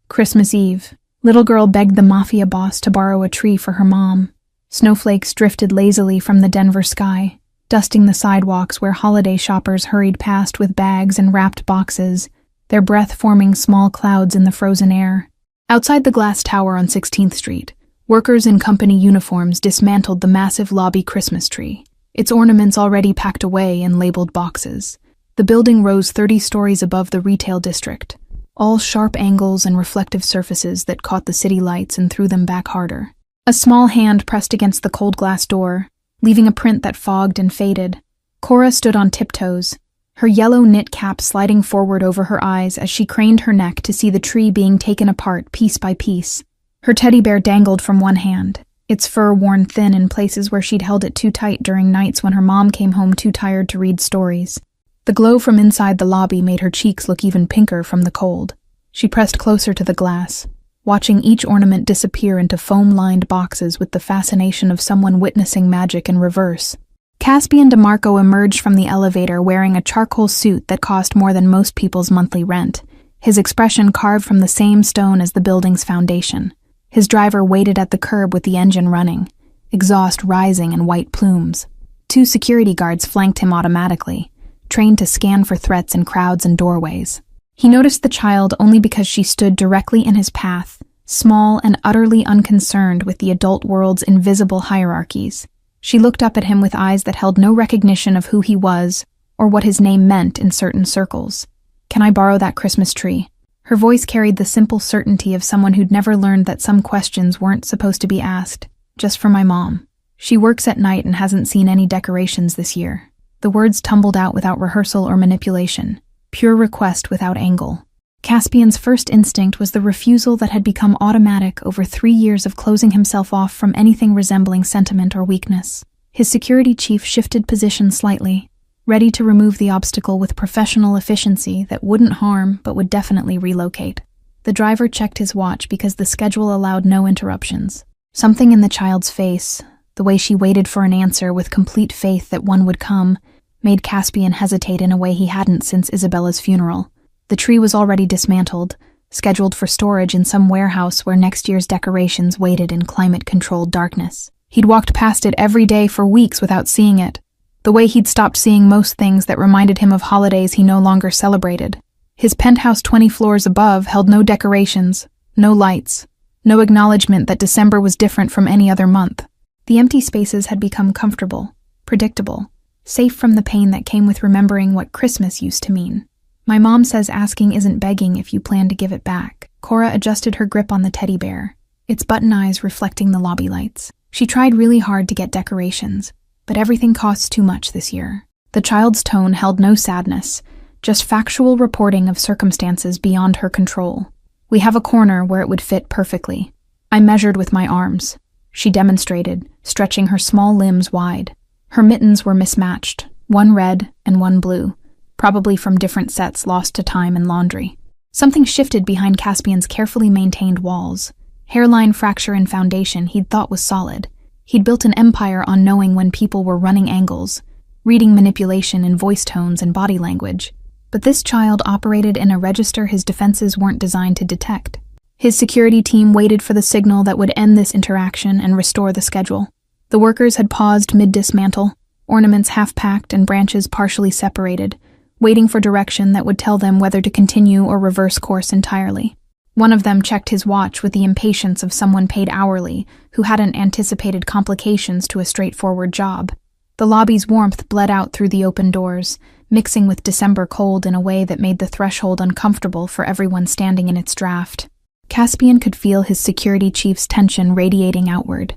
Christmas Eve. Little girl begged the Mafia Boss to borrow a tree for her mom. Snowflakes drifted lazily from the Denver sky, dusting the sidewalks where holiday shoppers hurried past with bags and wrapped boxes, their breath forming small clouds in the frozen air. Outside the glass tower on 16th Street, workers in company uniforms dismantled the massive lobby Christmas tree, its ornaments already packed away in labeled boxes. The building rose 30 stories above the retail district, all sharp angles and reflective surfaces that caught the city lights and threw them back harder. A small hand pressed against the cold glass door, leaving a print that fogged and faded. Cora stood on tiptoes, her yellow knit cap sliding forward over her eyes as she craned her neck to see the tree being taken apart piece by piece. Her teddy bear dangled from one hand, its fur worn thin in places where she'd held it too tight during nights when her mom came home too tired to read stories. The glow from inside the lobby made her cheeks look even pinker from the cold. She pressed closer to the glass, watching each ornament disappear into foam-lined boxes with the fascination of someone witnessing magic in reverse. Caspian DeMarco emerged from the elevator wearing a charcoal suit that cost more than most people's monthly rent, his expression carved from the same stone as the building's foundation. His driver waited at the curb with the engine running, exhaust rising in white plumes. 2 security guards flanked him automatically, trained to scan for threats in crowds and doorways. He noticed the child only because she stood directly in his path, small and utterly unconcerned with the adult world's invisible hierarchies. She looked up at him with eyes that held no recognition of who he was or what his name meant in certain circles. "Can I borrow that Christmas tree?" Her voice carried the simple certainty of someone who'd never learned that some questions weren't supposed to be asked. "Just for my mom. She works at night and hasn't seen any decorations this year." The words tumbled out without rehearsal or manipulation, pure request without angle. Caspian's first instinct was the refusal that had become automatic over 3 years of closing himself off from anything resembling sentiment or weakness. His security chief shifted position slightly, ready to remove the obstacle with professional efficiency that wouldn't harm but would definitely relocate. The driver checked his watch because the schedule allowed no interruptions. Something in the child's face, the way she waited for an answer with complete faith that one would come, made Caspian hesitate in a way he hadn't since Isabella's funeral. The tree was already dismantled, scheduled for storage in some warehouse where next year's decorations waited in climate-controlled darkness. He'd walked past it every day for weeks without seeing it, the way he'd stopped seeing most things that reminded him of holidays he no longer celebrated. His penthouse 20 floors above held no decorations, no lights, no acknowledgement that December was different from any other month. The empty spaces had become comfortable, predictable, safe from the pain that came with remembering what Christmas used to mean. "My mom says asking isn't begging if you plan to give it back." Cora adjusted her grip on the teddy bear, its button eyes reflecting the lobby lights. She tried really hard to get decorations, but everything costs too much this year. The child's tone held no sadness, just factual reporting of circumstances beyond her control. "We have a corner where it would fit perfectly. I measured with my arms," she demonstrated, stretching her small limbs wide. Her mittens were mismatched, one red and one blue, probably from different sets lost to time and laundry. Something shifted behind Caspian's carefully maintained walls. Hairline fracture and foundation he'd thought was solid. He'd built an empire on knowing when people were running angles, reading manipulation in voice tones and body language. But this child operated in a register his defenses weren't designed to detect. His security team waited for the signal that would end this interaction and restore the schedule. The workers had paused mid-dismantle, ornaments half-packed and branches partially separated, waiting for direction that would tell them whether to continue or reverse course entirely. One of them checked his watch with the impatience of someone paid hourly who hadn't anticipated complications to a straightforward job. The lobby's warmth bled out through the open doors, mixing with December cold in a way that made the threshold uncomfortable for everyone standing in its draft. Caspian could feel his security chief's tension radiating outward.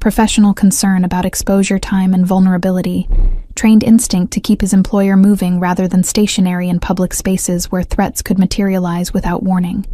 Professional concern about exposure time and vulnerability, trained instinct to keep his employer moving rather than stationary in public spaces where threats could materialize without warning.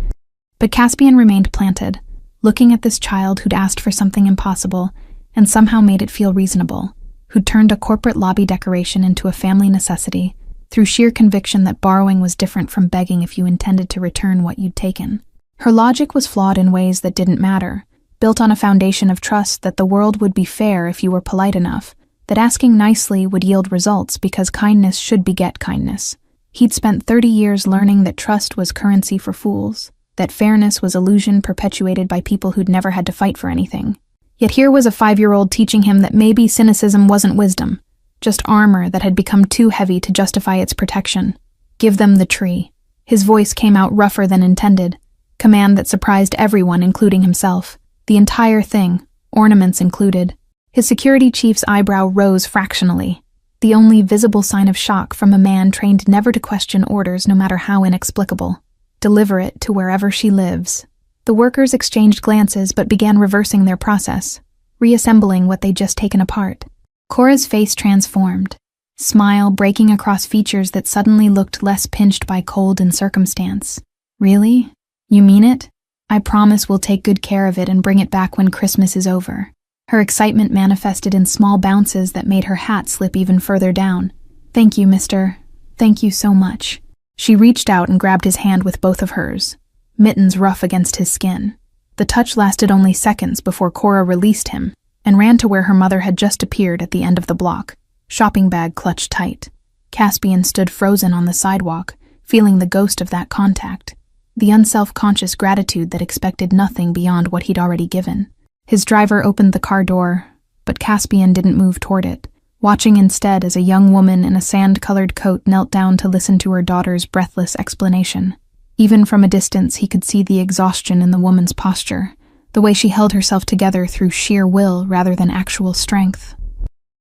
But Caspian remained planted, looking at this child who'd asked for something impossible and somehow made it feel reasonable, who'd turned a corporate lobby decoration into a family necessity through sheer conviction that borrowing was different from begging if you intended to return what you'd taken. Her logic was flawed in ways that didn't matter, built on a foundation of trust that the world would be fair if you were polite enough, that asking nicely would yield results because kindness should beget kindness. He'd spent 30 years learning that trust was currency for fools. that fairness was illusion perpetuated by people who'd never had to fight for anything. Yet here was a 5-year-old teaching him that maybe cynicism wasn't wisdom, just armor that had become too heavy to justify its protection. Give them the tree. His voice came out rougher than intended, command that surprised everyone, including himself. The entire thing, ornaments included. His security chief's eyebrow rose fractionally, the only visible sign of shock from a man trained never to question orders no matter how inexplicable. Deliver it to wherever she lives. The workers exchanged glances but began reversing their process, reassembling what they'd just taken apart. Cora's face transformed, smile breaking across features that suddenly looked less pinched by cold and circumstance. Really? You mean it? I promise we'll take good care of it and bring it back when Christmas is over. Her excitement manifested in small bounces that made her hat slip even further down. Thank you, mister. Thank you so much. She reached out and grabbed his hand with both of hers, mittens rough against his skin. The touch lasted only seconds before Cora released him and ran to where her mother had just appeared at the end of the block, shopping bag clutched tight. Caspian stood frozen on the sidewalk, feeling the ghost of that contact, the unself-conscious gratitude that expected nothing beyond what he'd already given. His driver opened the car door, but Caspian didn't move toward it, watching instead as a young woman in a sand-colored coat knelt down to listen to her daughter's breathless explanation. Even from a distance, he could see the exhaustion in the woman's posture, the way she held herself together through sheer will rather than actual strength.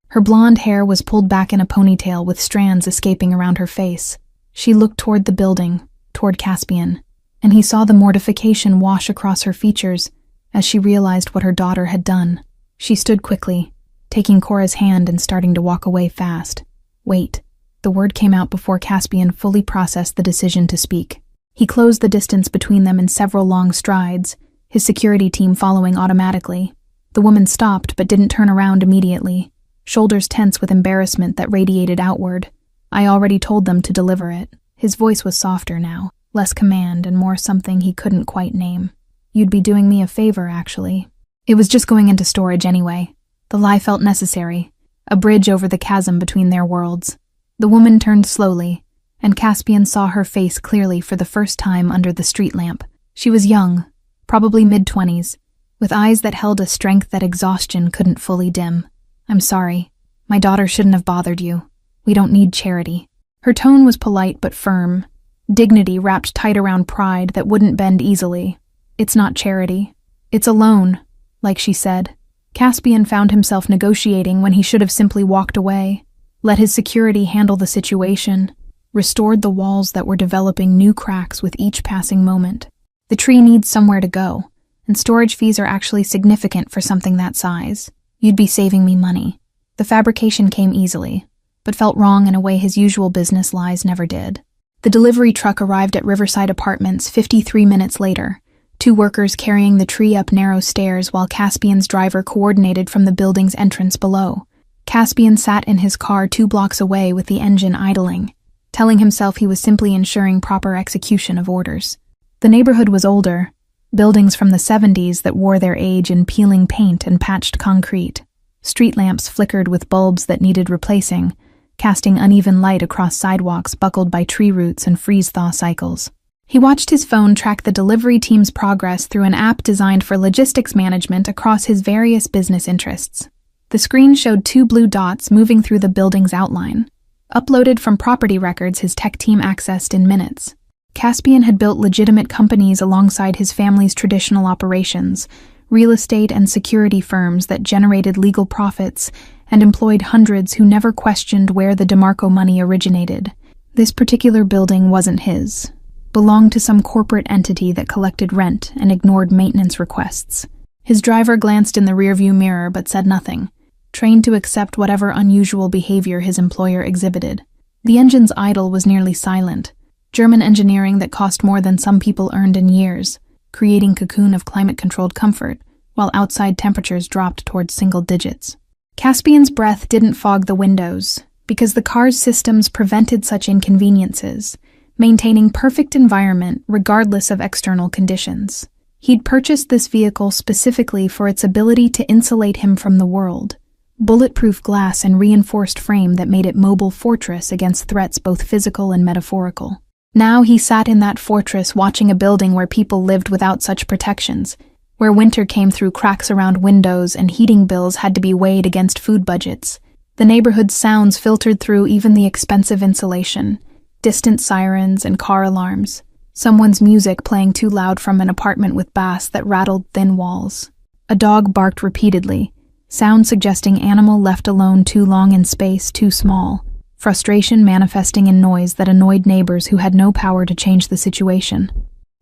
Her blonde hair was pulled back in a ponytail with strands escaping around her face. She looked toward the building, toward Caspian, and he saw the mortification wash across her features as she realized what her daughter had done. She stood quickly, taking Cora's hand and starting to walk away fast. Wait. The word came out before Caspian fully processed the decision to speak. He closed the distance between them in several long strides, his security team following automatically. The woman stopped but didn't turn around immediately, shoulders tense with embarrassment that radiated outward. I already told them to deliver it. His voice was softer now, less command and more something he couldn't quite name. You'd be doing me a favor, actually. It was just going into storage anyway. The lie felt necessary, a bridge over the chasm between their worlds. The woman turned slowly, and Caspian saw her face clearly for the first time under the street lamp. She was young, probably mid-20s, with eyes that held a strength that exhaustion couldn't fully dim. I'm sorry. My daughter shouldn't have bothered you. We don't need charity. Her tone was polite but firm, dignity wrapped tight around pride that wouldn't bend easily. It's not charity. It's a loan, like she said. Caspian found himself negotiating when he should have simply walked away, let his security handle the situation, restored the walls that were developing new cracks with each passing moment. The tree needs somewhere to go, and storage fees are actually significant for something that size. You'd be saving me money. The fabrication came easily, but felt wrong in a way his usual business lies never did. The delivery truck arrived at Riverside Apartments 53 minutes later, 2 workers carrying the tree up narrow stairs while Caspian's driver coordinated from the building's entrance below. Caspian sat in his car 2 blocks away with the engine idling, telling himself he was simply ensuring proper execution of orders. The neighborhood was older, buildings from the 70s that wore their age in peeling paint and patched concrete. Street lamps flickered with bulbs that needed replacing, casting uneven light across sidewalks buckled by tree roots and freeze-thaw cycles. He watched his phone track the delivery team's progress through an app designed for logistics management across his various business interests. The screen showed 2 blue dots moving through the building's outline, uploaded from property records his tech team accessed in minutes. Caspian had built legitimate companies alongside his family's traditional operations, real estate and security firms that generated legal profits and employed hundreds who never questioned where the DeMarco money originated. This particular building wasn't his, belonged to some corporate entity that collected rent and ignored maintenance requests. His driver glanced in the rearview mirror but said nothing, trained to accept whatever unusual behavior his employer exhibited. The engine's idle was nearly silent, German engineering that cost more than some people earned in years, creating cocoon of climate-controlled comfort, while outside temperatures dropped towards single digits. Caspian's breath didn't fog the windows, because the car's systems prevented such inconveniences, maintaining perfect environment regardless of external conditions. He'd purchased this vehicle specifically for its ability to insulate him from the world, bulletproof glass and reinforced frame that made it mobile fortress against threats both physical and metaphorical. Now he sat in that fortress watching a building where people lived without such protections, where winter came through cracks around windows and heating bills had to be weighed against food budgets. The neighborhood's sounds filtered through even the expensive insulation, distant sirens and car alarms, someone's music playing too loud from an apartment with bass that rattled thin walls. A dog barked repeatedly, sound suggesting animal left alone too long in space too small, frustration manifesting in noise that annoyed neighbors who had no power to change the situation.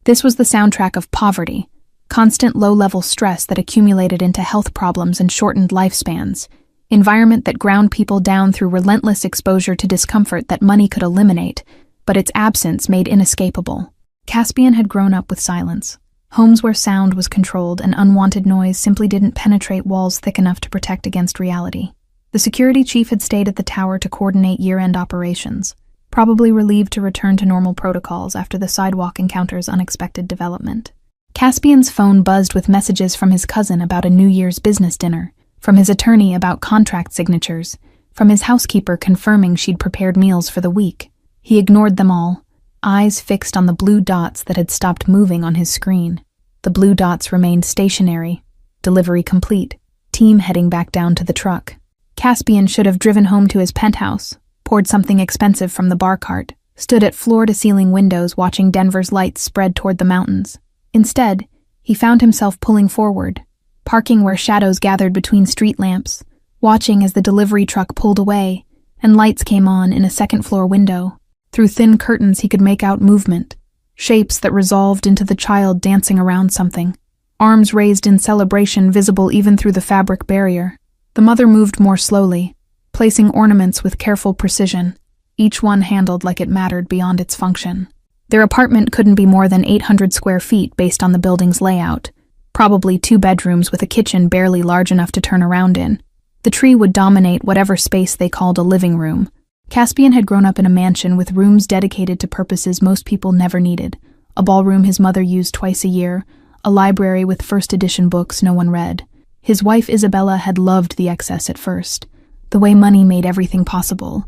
This was the soundtrack of poverty, constant low-level stress that accumulated into health problems and shortened lifespans, environment that ground people down through relentless exposure to discomfort that money could eliminate, but its absence made inescapable. Caspian had grown up with silence. Homes where sound was controlled and unwanted noise simply didn't penetrate walls thick enough to protect against reality. The security chief had stayed at the tower to coordinate year-end operations, probably relieved to return to normal protocols after the sidewalk encounter's unexpected development. Caspian's phone buzzed with messages from his cousin about a New Year's business dinner, from his attorney about contract signatures, from his housekeeper confirming she'd prepared meals for the week. He ignored them all, eyes fixed on the blue dots that had stopped moving on his screen. The blue dots remained stationary, delivery complete, team heading back down to the truck. Caspian should have driven home to his penthouse, poured something expensive from the bar cart, stood at floor-to-ceiling windows watching Denver's lights spread toward the mountains. Instead, he found himself pulling forward, parking where shadows gathered between street lamps, watching as the delivery truck pulled away and lights came on in a second-floor window. Through thin curtains he could make out movement, shapes that resolved into the child dancing around something, arms raised in celebration visible even through the fabric barrier. The mother moved more slowly, placing ornaments with careful precision, each one handled like it mattered beyond its function. Their apartment couldn't be more than 800 square feet based on the building's layout, probably 2 bedrooms with a kitchen barely large enough to turn around in. The tree would dominate whatever space they called a living room. Caspian had grown up in a mansion with rooms dedicated to purposes most people never needed, a ballroom his mother used twice a year, a library with first-edition books no one read. His wife Isabella had loved the excess at first, the way money made everything possible.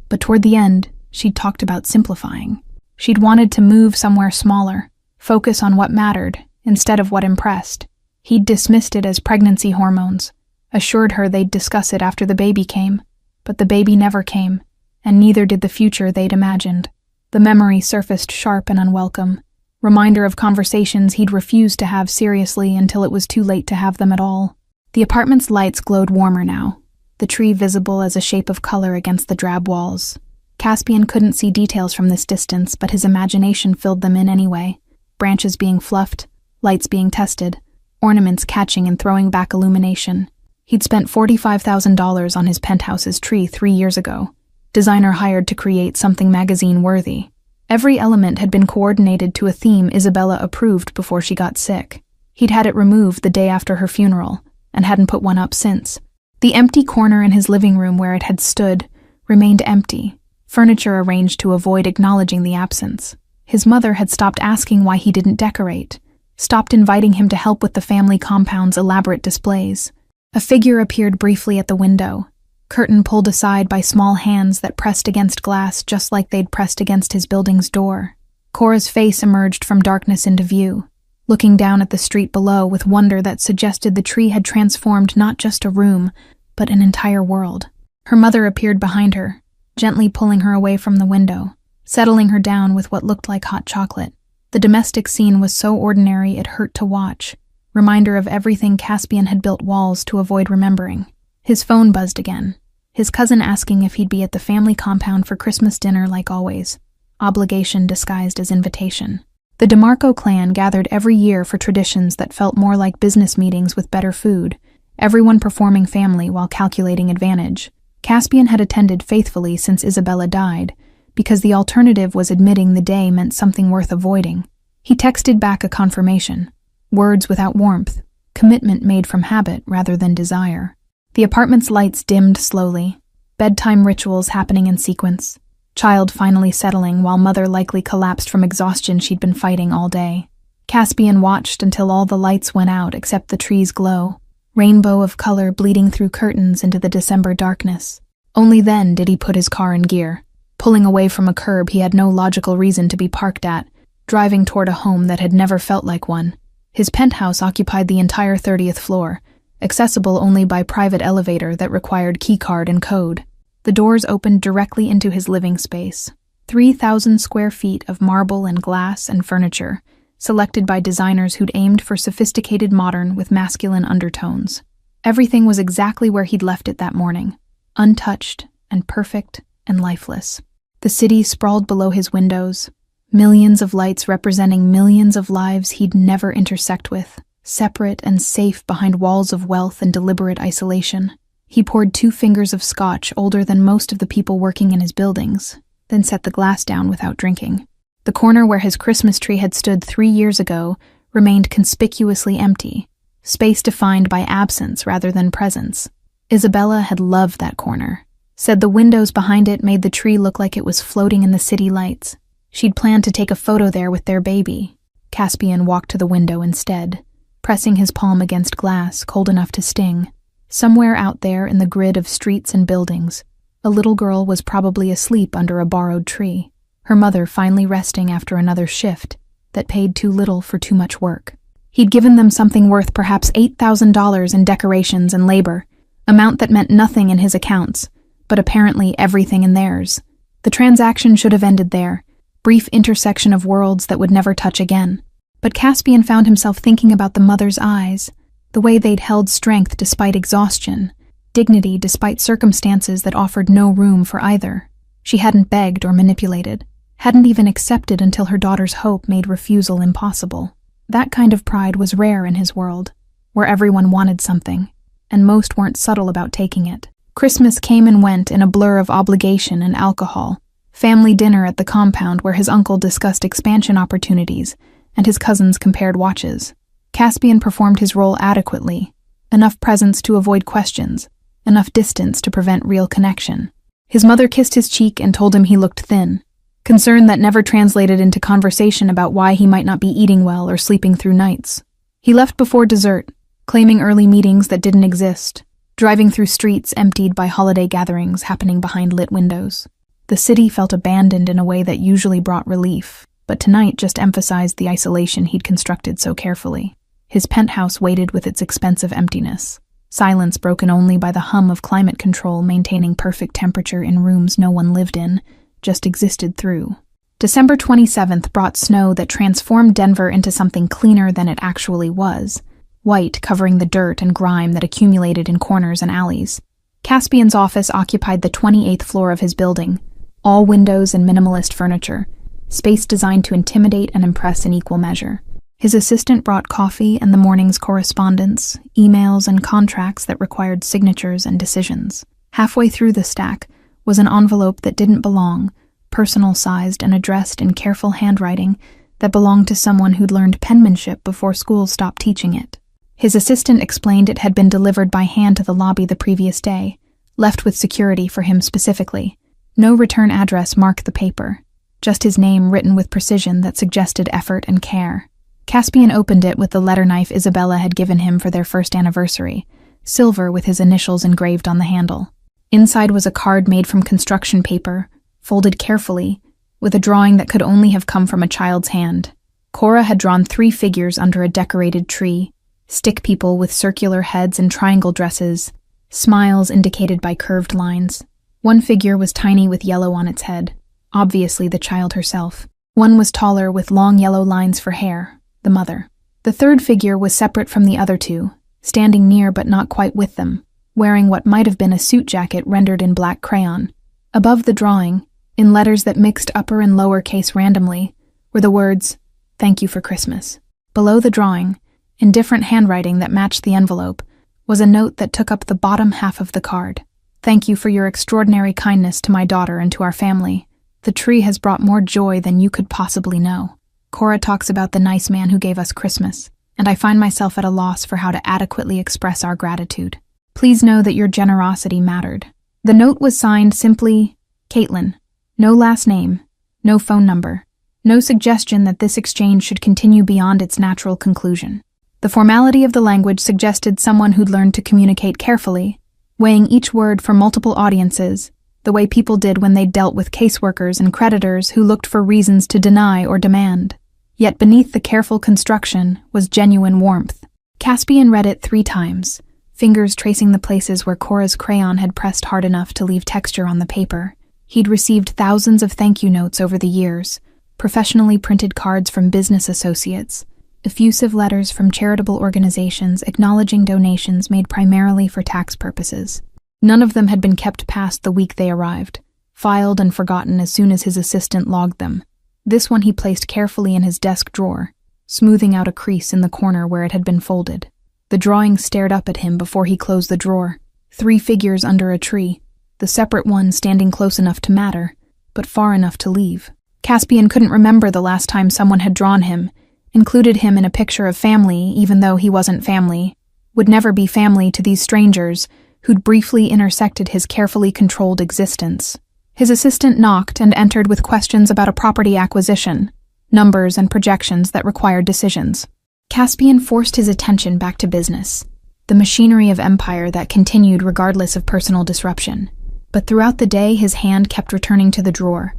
But toward the end, she'd talked about simplifying. She'd wanted to move somewhere smaller, focus on what mattered, instead of what impressed. He'd dismissed it as pregnancy hormones, assured her they'd discuss it after the baby came. But the baby never came, and neither did the future they'd imagined. The memory surfaced sharp and unwelcome, reminder of conversations he'd refused to have seriously until it was too late to have them at all. The apartment's lights glowed warmer now, the tree visible as a shape of color against the drab walls. Caspian couldn't see details from this distance, but his imagination filled them in anyway, branches being fluffed, lights being tested, ornaments catching and throwing back illumination. He'd spent $45,000 on his penthouse's tree 3 years ago, designer hired to create something magazine-worthy. Every element had been coordinated to a theme Isabella approved before she got sick. He'd had it removed the day after her funeral, and hadn't put one up since. The empty corner in his living room where it had stood remained empty, furniture arranged to avoid acknowledging the absence. His mother had stopped asking why he didn't decorate, stopped inviting him to help with the family compound's elaborate displays. A figure appeared briefly at the window, curtain pulled aside by small hands that pressed against glass just like they'd pressed against his building's door. Cora's face emerged from darkness into view, looking down at the street below with wonder that suggested the tree had transformed not just a room, but an entire world. Her mother appeared behind her, gently pulling her away from the window, settling her down with what looked like hot chocolate. The domestic scene was so ordinary it hurt to watch, reminder of everything Caspian had built walls to avoid remembering. His phone buzzed again, his cousin asking if he'd be at the family compound for Christmas dinner like always, obligation disguised as invitation. The DeMarco clan gathered every year for traditions that felt more like business meetings with better food, everyone performing family while calculating advantage. Caspian had attended faithfully since Isabella died, because the alternative was admitting the day meant something worth avoiding. He texted back a confirmation. Words without warmth, commitment made from habit rather than desire. The apartment's lights dimmed slowly, bedtime rituals happening in sequence, child finally settling while mother likely collapsed from exhaustion she'd been fighting all day. Caspian watched until all the lights went out except the tree's glow, rainbow of color bleeding through curtains into the December darkness. Only then did he put his car in gear. pulling away from a curb he had no logical reason to be parked at, driving toward a home that had never felt like one. His penthouse occupied the entire 30th floor, accessible only by private elevator that required keycard and code. The doors opened directly into his living space. 3,000 square feet of marble and glass and furniture, selected by designers who'd aimed for sophisticated modern with masculine undertones. Everything was exactly where he'd left it that morning, untouched and perfect and lifeless. The city sprawled below his windows, millions of lights representing millions of lives he'd never intersect with, separate and safe behind walls of wealth and deliberate isolation. He poured 2 fingers of scotch older than most of the people working in his buildings, then set the glass down without drinking. The corner where his Christmas tree had stood 3 years ago remained conspicuously empty, space defined by absence rather than presence. Isabella had loved that corner, said the windows behind it made the tree look like it was floating in the city lights. She'd planned to take a photo there with their baby. Caspian walked to the window instead, pressing his palm against glass cold enough to sting. Somewhere out there in the grid of streets and buildings, a little girl was probably asleep under a borrowed tree, her mother finally resting after another shift that paid too little for too much work. He'd given them something worth perhaps $8,000 in decorations and labor, amount that meant nothing in his accounts, but apparently everything in theirs. The transaction should have ended there, brief intersection of worlds that would never touch again. But Caspian found himself thinking about the mother's eyes, the way they'd held strength despite exhaustion, dignity despite circumstances that offered no room for either. She hadn't begged or manipulated, hadn't even accepted until her daughter's hope made refusal impossible. That kind of pride was rare in his world, where everyone wanted something, and most weren't subtle about taking it. Christmas came and went in a blur of obligation and alcohol, family dinner at the compound where his uncle discussed expansion opportunities and his cousins compared watches. Caspian performed his role adequately, enough presence to avoid questions, enough distance to prevent real connection. His mother kissed his cheek and told him he looked thin, concern that never translated into conversation about why he might not be eating well or sleeping through nights. He left before dessert, claiming early meetings that didn't exist, driving through streets emptied by holiday gatherings happening behind lit windows. The city felt abandoned in a way that usually brought relief, but tonight just emphasized the isolation he'd constructed so carefully. His penthouse waited with its expensive emptiness, silence broken only by the hum of climate control maintaining perfect temperature in rooms no one lived in, just existed through. December 27th brought snow that transformed Denver into something cleaner than it actually was, white covering the dirt and grime that accumulated in corners and alleys. Caspian's office occupied the 28th floor of his building, all windows and minimalist furniture, space designed to intimidate and impress in equal measure. His assistant brought coffee and the morning's correspondence, emails and contracts that required signatures and decisions. Halfway through the stack was an envelope that didn't belong, personal-sized and addressed in careful handwriting that belonged to someone who'd learned penmanship before school stopped teaching it. His assistant explained it had been delivered by hand to the lobby the previous day, left with security for him specifically. No return address marked the paper, just his name written with precision that suggested effort and care. Caspian opened it with the letter knife Isabella had given him for their first anniversary, silver with his initials engraved on the handle. Inside was a card made from construction paper, folded carefully, with a drawing that could only have come from a child's hand. Cora had drawn 3 figures under a decorated tree, stick people with circular heads and triangle dresses, smiles indicated by curved lines. One figure was tiny with yellow on its head, obviously the child herself. One was taller with long yellow lines for hair, the mother. The third figure was separate from the other 2, standing near but not quite with them, wearing what might have been a suit jacket rendered in black crayon. Above the drawing, in letters that mixed upper and lower case randomly, were the words, "Thank you for Christmas." Below the drawing, in different handwriting that matched the envelope, was a note that took up the bottom half of the card. "Thank you for your extraordinary kindness to my daughter and to our family. The tree has brought more joy than you could possibly know. Cora talks about the nice man who gave us Christmas, and I find myself at a loss for how to adequately express our gratitude. Please know that your generosity mattered." The note was signed simply, Caitlin. No last name, no phone number, no suggestion that this exchange should continue beyond its natural conclusion. The formality of the language suggested someone who'd learned to communicate carefully, weighing each word for multiple audiences, the way people did when they dealt with caseworkers and creditors who looked for reasons to deny or demand. Yet beneath the careful construction was genuine warmth. Caspian read it 3 times, fingers tracing the places where Cora's crayon had pressed hard enough to leave texture on the paper. He'd received thousands of thank you notes over the years, professionally printed cards from business associates, effusive letters from charitable organizations acknowledging donations made primarily for tax purposes. None of them had been kept past the week they arrived, filed and forgotten as soon as his assistant logged them. This one he placed carefully in his desk drawer, smoothing out a crease in the corner where it had been folded. The drawing stared up at him before he closed the drawer. 3 figures under a tree, the separate one standing close enough to matter, but far enough to leave. Caspian couldn't remember the last time someone had drawn him, included him in a picture of family even though he wasn't family, would never be family to these strangers who'd briefly intersected his carefully controlled existence. His assistant knocked and entered with questions about a property acquisition, numbers and projections that required decisions. Caspian forced his attention back to business, the machinery of empire that continued regardless of personal disruption. But throughout the day, his hand kept returning to the drawer,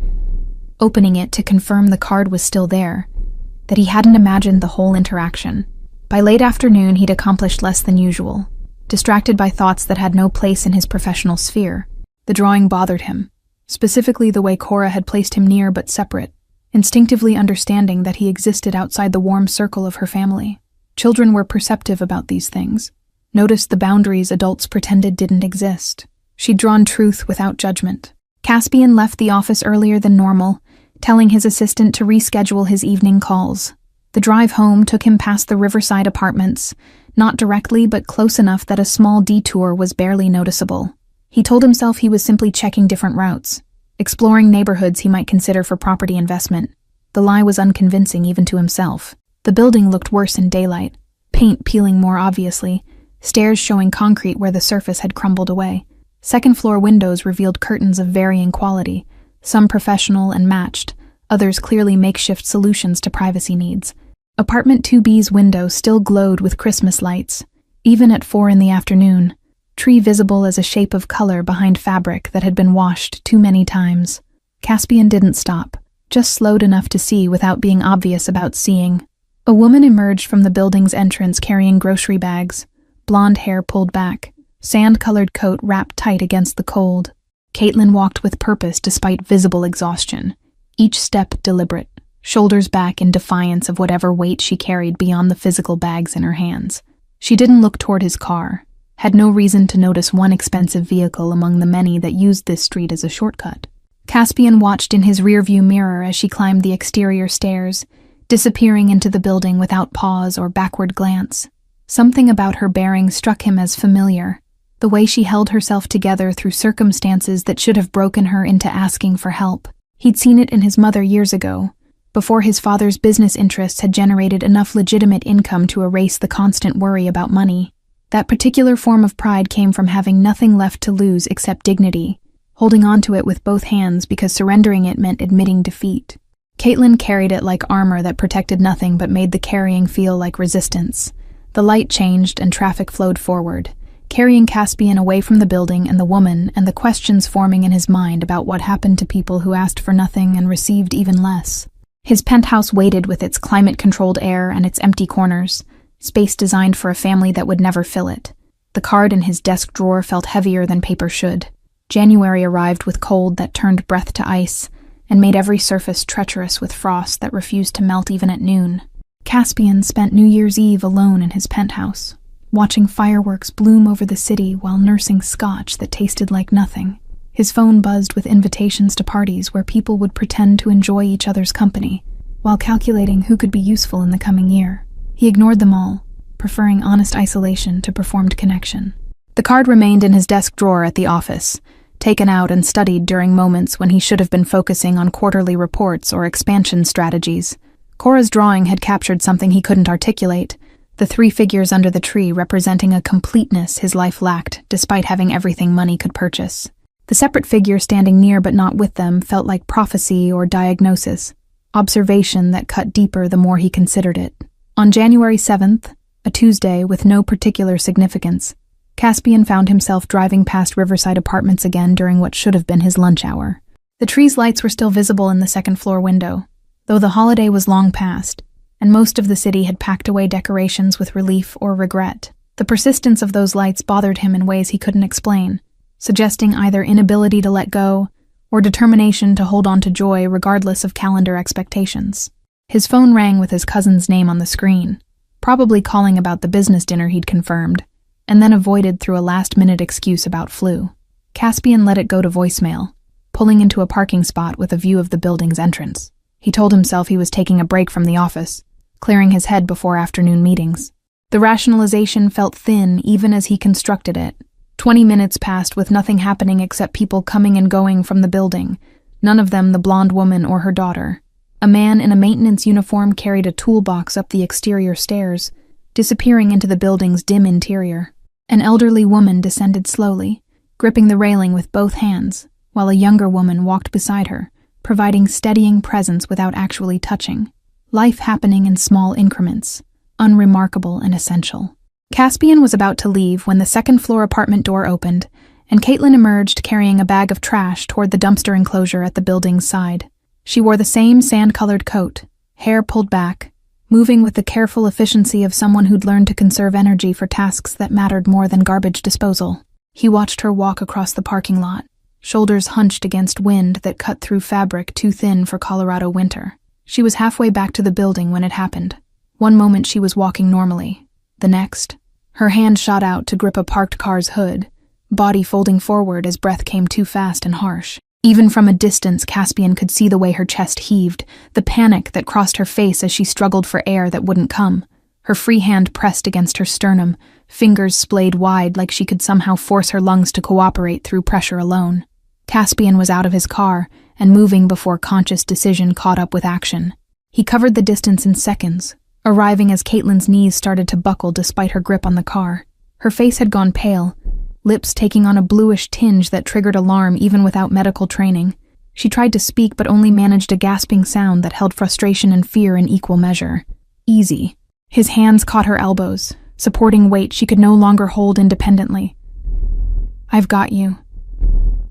opening it to confirm the card was still there, that he hadn't imagined the whole interaction. By late afternoon, he'd accomplished less than usual, distracted by thoughts that had no place in his professional sphere. The drawing bothered him, specifically the way Cora had placed him near but separate, instinctively understanding that he existed outside the warm circle of her family. Children were perceptive about these things, noticed the boundaries adults pretended didn't exist. She'd drawn truth without judgment. Caspian left the office earlier than normal, telling his assistant to reschedule his evening calls. The drive home took him past the Riverside apartments, not directly but close enough that a small detour was barely noticeable. He told himself he was simply checking different routes, exploring neighborhoods he might consider for property investment. The lie was unconvincing even to himself. The building looked worse in daylight, paint peeling more obviously, stairs showing concrete where the surface had crumbled away. Second-floor windows revealed curtains of varying quality, some professional and matched, others clearly makeshift solutions to privacy needs. Apartment 2B's window still glowed with Christmas lights, even at 4 in the afternoon, tree visible as a shape of color behind fabric that had been washed too many times. Caspian didn't stop, just slowed enough to see without being obvious about seeing. A woman emerged from the building's entrance carrying grocery bags, blonde hair pulled back, sand-colored coat wrapped tight against the cold. Caitlin walked with purpose despite visible exhaustion, each step deliberate, shoulders back in defiance of whatever weight she carried beyond the physical bags in her hands. She didn't look toward his car, had no reason to notice one expensive vehicle among the many that used this street as a shortcut. Caspian watched in his rearview mirror as she climbed the exterior stairs, disappearing into the building without pause or backward glance. Something about her bearing struck him as familiar, the way she held herself together through circumstances that should have broken her into asking for help. He'd seen it in his mother years ago, before his father's business interests had generated enough legitimate income to erase the constant worry about money. That particular form of pride came from having nothing left to lose except dignity, holding on to it with both hands because surrendering it meant admitting defeat. Caitlin carried it like armor that protected nothing but made the carrying feel like resistance. The light changed and traffic flowed forward, carrying Caspian away from the building and the woman and the questions forming in his mind about what happened to people who asked for nothing and received even less. His penthouse waited with its climate-controlled air and its empty corners, space designed for a family that would never fill it. The card in his desk drawer felt heavier than paper should. January arrived with cold that turned breath to ice and made every surface treacherous with frost that refused to melt even at noon. Caspian spent New Year's Eve alone in his penthouse, watching fireworks bloom over the city while nursing scotch that tasted like nothing. His phone buzzed with invitations to parties where people would pretend to enjoy each other's company, while calculating who could be useful in the coming year. He ignored them all, preferring honest isolation to performed connection. The card remained in his desk drawer at the office, taken out and studied during moments when he should have been focusing on quarterly reports or expansion strategies. Cora's drawing had captured something he couldn't articulate, the 3 figures under the tree representing a completeness his life lacked despite having everything money could purchase. The separate figure standing near but not with them felt like prophecy or diagnosis, observation that cut deeper the more he considered it. On January 7th, a Tuesday with no particular significance, Caspian found himself driving past Riverside Apartments again during what should have been his lunch hour. The tree's lights were still visible in the second-floor window, though the holiday was long past, and most of the city had packed away decorations with relief or regret. The persistence of those lights bothered him in ways he couldn't explain, suggesting either inability to let go or determination to hold on to joy regardless of calendar expectations. His phone rang with his cousin's name on the screen, probably calling about the business dinner he'd confirmed, and then avoided through a last-minute excuse about flu. Caspian let it go to voicemail, pulling into a parking spot with a view of the building's entrance. He told himself he was taking a break from the office, clearing his head before afternoon meetings. The rationalization felt thin even as he constructed it. 20 minutes passed with nothing happening except people coming and going from the building, none of them the blonde woman or her daughter. A man in a maintenance uniform carried a toolbox up the exterior stairs, disappearing into the building's dim interior. An elderly woman descended slowly, gripping the railing with both hands, while a younger woman walked beside her, providing steadying presence without actually touching. Life happening in small increments, unremarkable and essential. Caspian was about to leave when the second-floor apartment door opened, and Caitlin emerged carrying a bag of trash toward the dumpster enclosure at the building's side. She wore the same sand-colored coat, hair pulled back, moving with the careful efficiency of someone who'd learned to conserve energy for tasks that mattered more than garbage disposal. He watched her walk across the parking lot, shoulders hunched against wind that cut through fabric too thin for Colorado winter. She was halfway back to the building when it happened. One moment she was walking normally. The next, her hand shot out to grip a parked car's hood, body folding forward as breath came too fast and harsh. Even from a distance, Caspian could see the way her chest heaved, the panic that crossed her face as she struggled for air that wouldn't come. Her free hand pressed against her sternum, fingers splayed wide like she could somehow force her lungs to cooperate through pressure alone. Caspian was out of his car and moving before conscious decision caught up with action. He covered the distance in seconds, arriving as Caitlin's knees started to buckle despite her grip on the car. Her face had gone pale, lips taking on a bluish tinge that triggered alarm even without medical training. She tried to speak but only managed a gasping sound that held frustration and fear in equal measure. Easy. His hands caught her elbows, supporting weight she could no longer hold independently. "I've got you."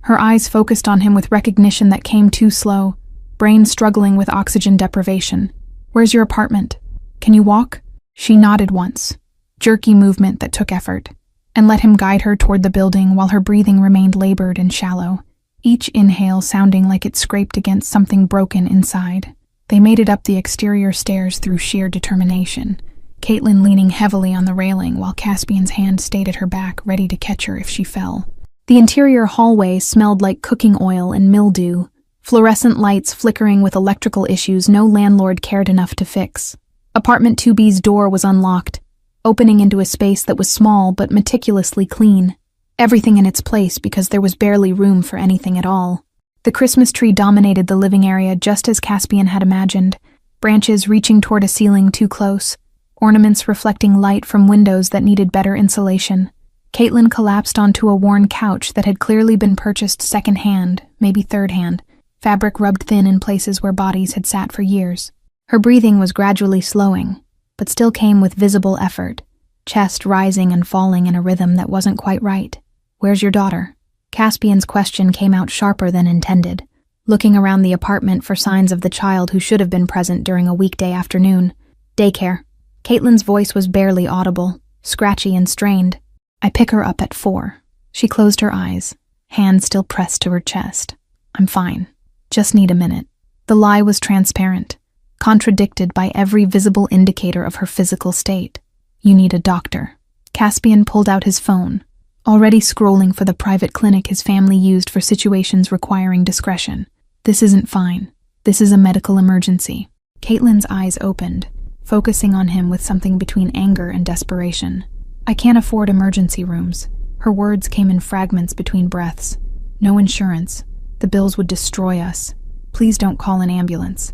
Her eyes focused on him with recognition that came too slow, brain struggling with oxygen deprivation. "Where's your apartment? Can you walk?" She nodded once, jerky movement that took effort, and let him guide her toward the building while her breathing remained labored and shallow, each inhale sounding like it scraped against something broken inside. They made it up the exterior stairs through sheer determination, Caitlin leaning heavily on the railing while Caspian's hand stayed at her back, ready to catch her if she fell. The interior hallway smelled like cooking oil and mildew, fluorescent lights flickering with electrical issues no landlord cared enough to fix. Apartment 2B's door was unlocked, opening into a space that was small but meticulously clean. Everything in its place because there was barely room for anything at all. The Christmas tree dominated the living area just as Caspian had imagined, branches reaching toward a ceiling too close, ornaments reflecting light from windows that needed better insulation. Caitlin collapsed onto a worn couch that had clearly been purchased second-hand, maybe third-hand, fabric rubbed thin in places where bodies had sat for years. Her breathing was gradually slowing, but still came with visible effort, chest rising and falling in a rhythm that wasn't quite right. "Where's your daughter?" Caspian's question came out sharper than intended, looking around the apartment for signs of the child who should have been present during a weekday afternoon. "Daycare." Caitlin's voice was barely audible, scratchy and strained. "I pick her up at 4. She closed her eyes, hand still pressed to her chest. "I'm fine. Just need a minute." The lie was transparent, contradicted by every visible indicator of her physical state. "You need a doctor." Caspian pulled out his phone, already scrolling for the private clinic his family used for situations requiring discretion. "This isn't fine. This is a medical emergency." Caitlin's eyes opened, focusing on him with something between anger and desperation. "I can't afford emergency rooms." Her words came in fragments between breaths. "No insurance. The bills would destroy us. Please don't call an ambulance."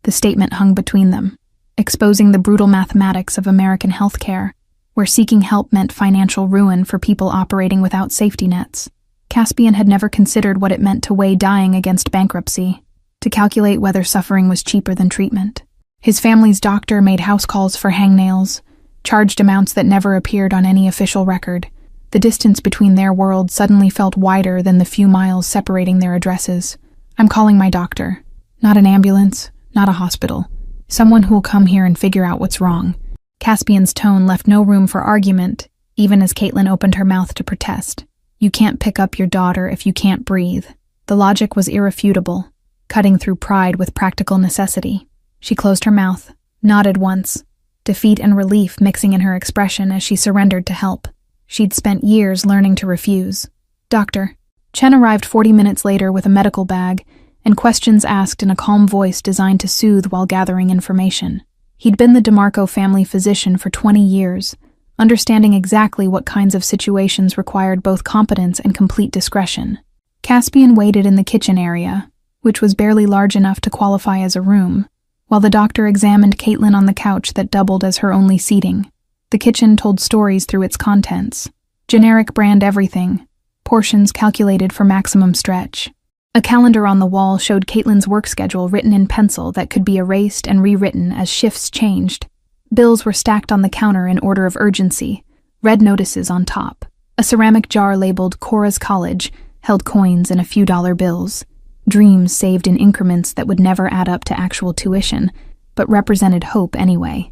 The statement hung between them, exposing the brutal mathematics of American healthcare, where seeking help meant financial ruin for people operating without safety nets. Caspian had never considered what it meant to weigh dying against bankruptcy, to calculate whether suffering was cheaper than treatment. His family's doctor made house calls for hangnails, charged amounts that never appeared on any official record. The distance between their worlds suddenly felt wider than the few miles separating their addresses. I'm calling my doctor. Not an ambulance, not a hospital. Someone who will come here and figure out what's wrong. Caspian's tone left no room for argument, even as Caitlin opened her mouth to protest. You can't pick up your daughter if you can't breathe. The logic was irrefutable, cutting through pride with practical necessity. She closed her mouth, nodded once, defeat and relief mixing in her expression as she surrendered to help. She'd spent years learning to refuse. Doctor. Chen arrived 40 minutes later with a medical bag and questions asked in a calm voice designed to soothe while gathering information. He'd been the DeMarco family physician for 20 years, understanding exactly what kinds of situations required both competence and complete discretion. Caspian waited in the kitchen area, which was barely large enough to qualify as a room, while the doctor examined Caitlin on the couch that doubled as her only seating. The kitchen told stories through its contents. Generic brand everything, portions calculated for maximum stretch. A calendar on the wall showed Caitlin's work schedule written in pencil that could be erased and rewritten as shifts changed. Bills were stacked on the counter in order of urgency, red notices on top. A ceramic jar labeled Cora's College held coins and a few dollar bills, dreams saved in increments that would never add up to actual tuition, but represented hope anyway.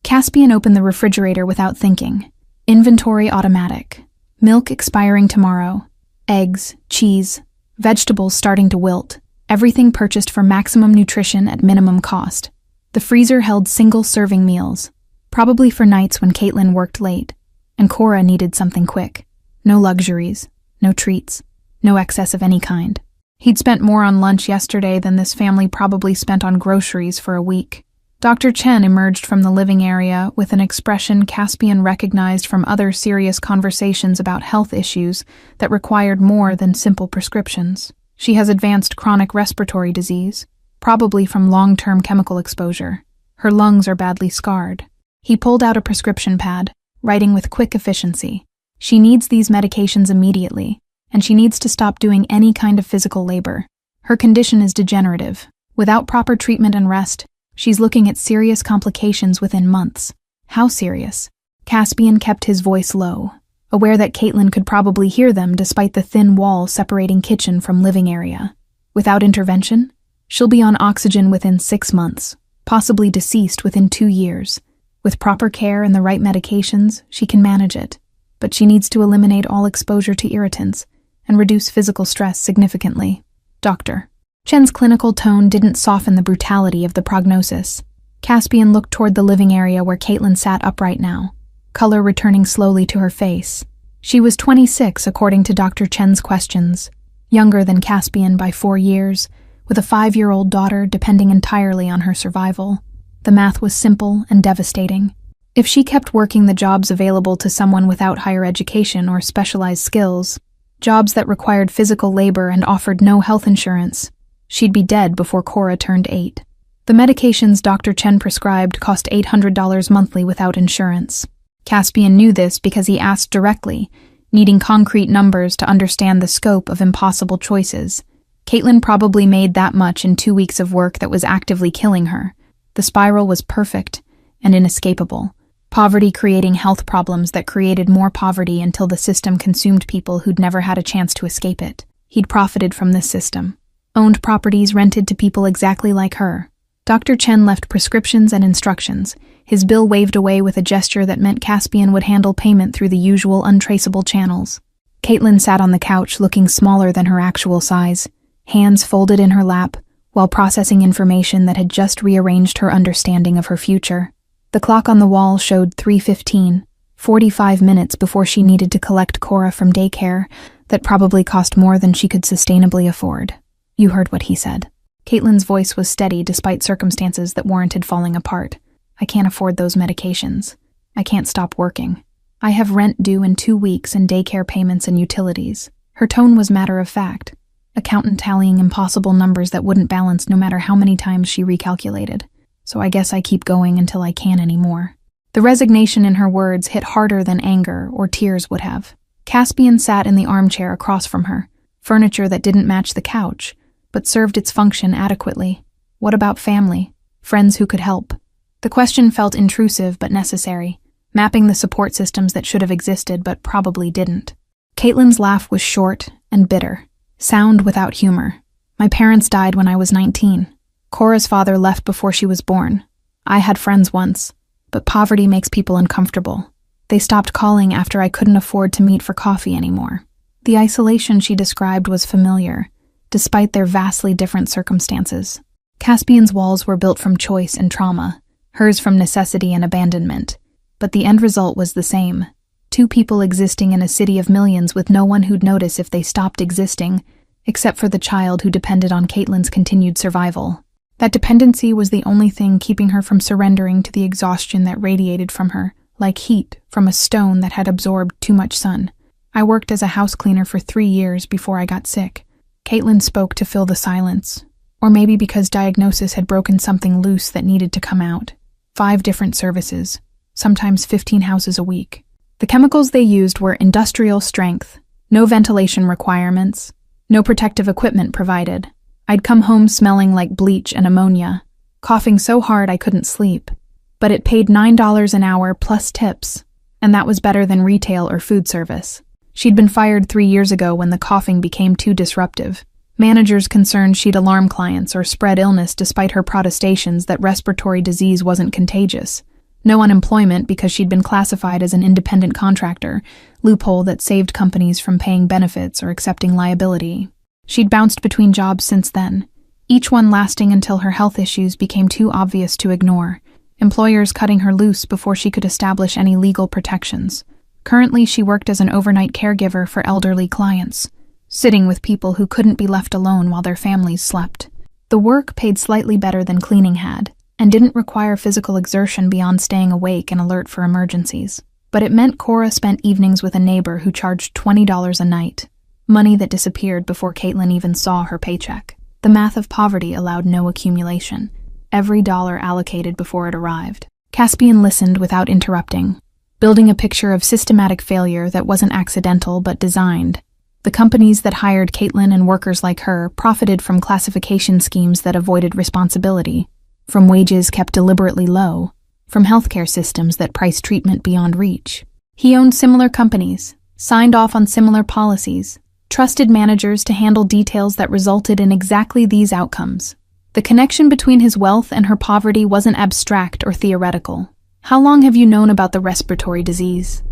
Caspian opened the refrigerator without thinking. Inventory automatic. Milk expiring tomorrow. Eggs, cheese, vegetables starting to wilt. Everything purchased for maximum nutrition at minimum cost. The freezer held single-serving meals, probably for nights when Caitlin worked late, and Cora needed something quick. No luxuries, no treats, no excess of any kind. He'd spent more on lunch yesterday than this family probably spent on groceries for a week. Dr. Chen emerged from the living area with an expression Caspian recognized from other serious conversations about health issues that required more than simple prescriptions. She has advanced chronic respiratory disease, probably from long-term chemical exposure. Her lungs are badly scarred. He pulled out a prescription pad, writing with quick efficiency. She needs these medications immediately, and she needs to stop doing any kind of physical labor. Her condition is degenerative. Without proper treatment and rest, she's looking at serious complications within months. How serious? Caspian kept his voice low, aware that Caitlin could probably hear them despite the thin wall separating kitchen from living area. Without intervention, she'll be on oxygen within 6 months, possibly deceased within 2 years. With proper care and the right medications, she can manage it, but she needs to eliminate all exposure to irritants and reduce physical stress significantly. Doctor. Chen's clinical tone didn't soften the brutality of the prognosis. Caspian looked toward the living area where Caitlin sat upright now, color returning slowly to her face. She was 26 according to Dr. Chen's questions, younger than Caspian by 4 years, with a 5-year-old daughter depending entirely on her survival. The math was simple and devastating. If she kept working the jobs available to someone without higher education or specialized skills, jobs that required physical labor and offered no health insurance, she'd be dead before Cora turned 8. The medications Dr. Chen prescribed cost $800 monthly without insurance. Caspian knew this because he asked directly, needing concrete numbers to understand the scope of impossible choices. Caitlin probably made that much in 2 weeks of work that was actively killing her. The spiral was perfect and inescapable. Poverty creating health problems that created more poverty until the system consumed people who'd never had a chance to escape it. He'd profited from this system. Owned properties rented to people exactly like her. Dr. Chen left prescriptions and instructions. His bill waved away with a gesture that meant Caspian would handle payment through the usual untraceable channels. Caitlin sat on the couch looking smaller than her actual size, hands folded in her lap, while processing information that had just rearranged her understanding of her future. The clock on the wall showed 3:15, 45 minutes before she needed to collect Cora from daycare that probably cost more than she could sustainably afford. You heard what he said. Caitlin's voice was steady despite circumstances that warranted falling apart. I can't afford those medications. I can't stop working. I have rent due in 2 weeks and daycare payments and utilities. Her tone was matter-of-fact, accountant tallying impossible numbers that wouldn't balance no matter how many times she recalculated. So I guess I keep going until I can't anymore. The resignation in her words hit harder than anger or tears would have. Caspian sat in the armchair across from her, furniture that didn't match the couch, but served its function adequately. What about family? Friends who could help? The question felt intrusive but necessary. mapping the support systems that should have existed but probably didn't. Caitlin's laugh was short and bitter, sound without humor. My parents died when I was 19. Cora's father left before she was born. I had friends once, but poverty makes people uncomfortable. They stopped calling after I couldn't afford to meet for coffee anymore. The isolation she described was familiar, despite their vastly different circumstances. Caspian's walls were built from choice and trauma, hers from necessity and abandonment. But the end result was the same. Two people existing in a city of millions with no one who'd notice if they stopped existing, except for the child who depended on Caitlin's continued survival. That dependency was the only thing keeping her from surrendering to the exhaustion that radiated from her, like heat from a stone that had absorbed too much sun. I worked as a house cleaner for 3 years before I got sick. Caitlin spoke to fill the silence, or maybe because diagnosis had broken something loose that needed to come out. 5 different services, sometimes 15 houses a week. The chemicals they used were industrial strength, no ventilation requirements, no protective equipment provided. I'd come home smelling like bleach and ammonia, coughing so hard I couldn't sleep. But it paid $9 an hour plus tips, and that was better than retail or food service. She'd been fired 3 years ago when the coughing became too disruptive. Managers concerned she'd alarm clients or spread illness despite her protestations that respiratory disease wasn't contagious. No unemployment because she'd been classified as an independent contractor, loophole that saved companies from paying benefits or accepting liability. She'd bounced between jobs since then, each one lasting until her health issues became too obvious to ignore, employers cutting her loose before she could establish any legal protections. Currently, she worked as an overnight caregiver for elderly clients, sitting with people who couldn't be left alone while their families slept. The work paid slightly better than cleaning had, and didn't require physical exertion beyond staying awake and alert for emergencies. But it meant Cora spent evenings with a neighbor who charged $20 a night, money that disappeared before Caitlin even saw her paycheck. The math of poverty allowed no accumulation, every dollar allocated before it arrived. Caspian listened without interrupting, building a picture of systematic failure that wasn't accidental but designed. The companies that hired Caitlin and workers like her profited from classification schemes that avoided responsibility, from wages kept deliberately low, from healthcare systems that priced treatment beyond reach. He owned similar companies, signed off on similar policies, trusted managers to handle details that resulted in exactly these outcomes. The connection between his wealth and her poverty wasn't abstract or theoretical. How long have you known about the respiratory disease?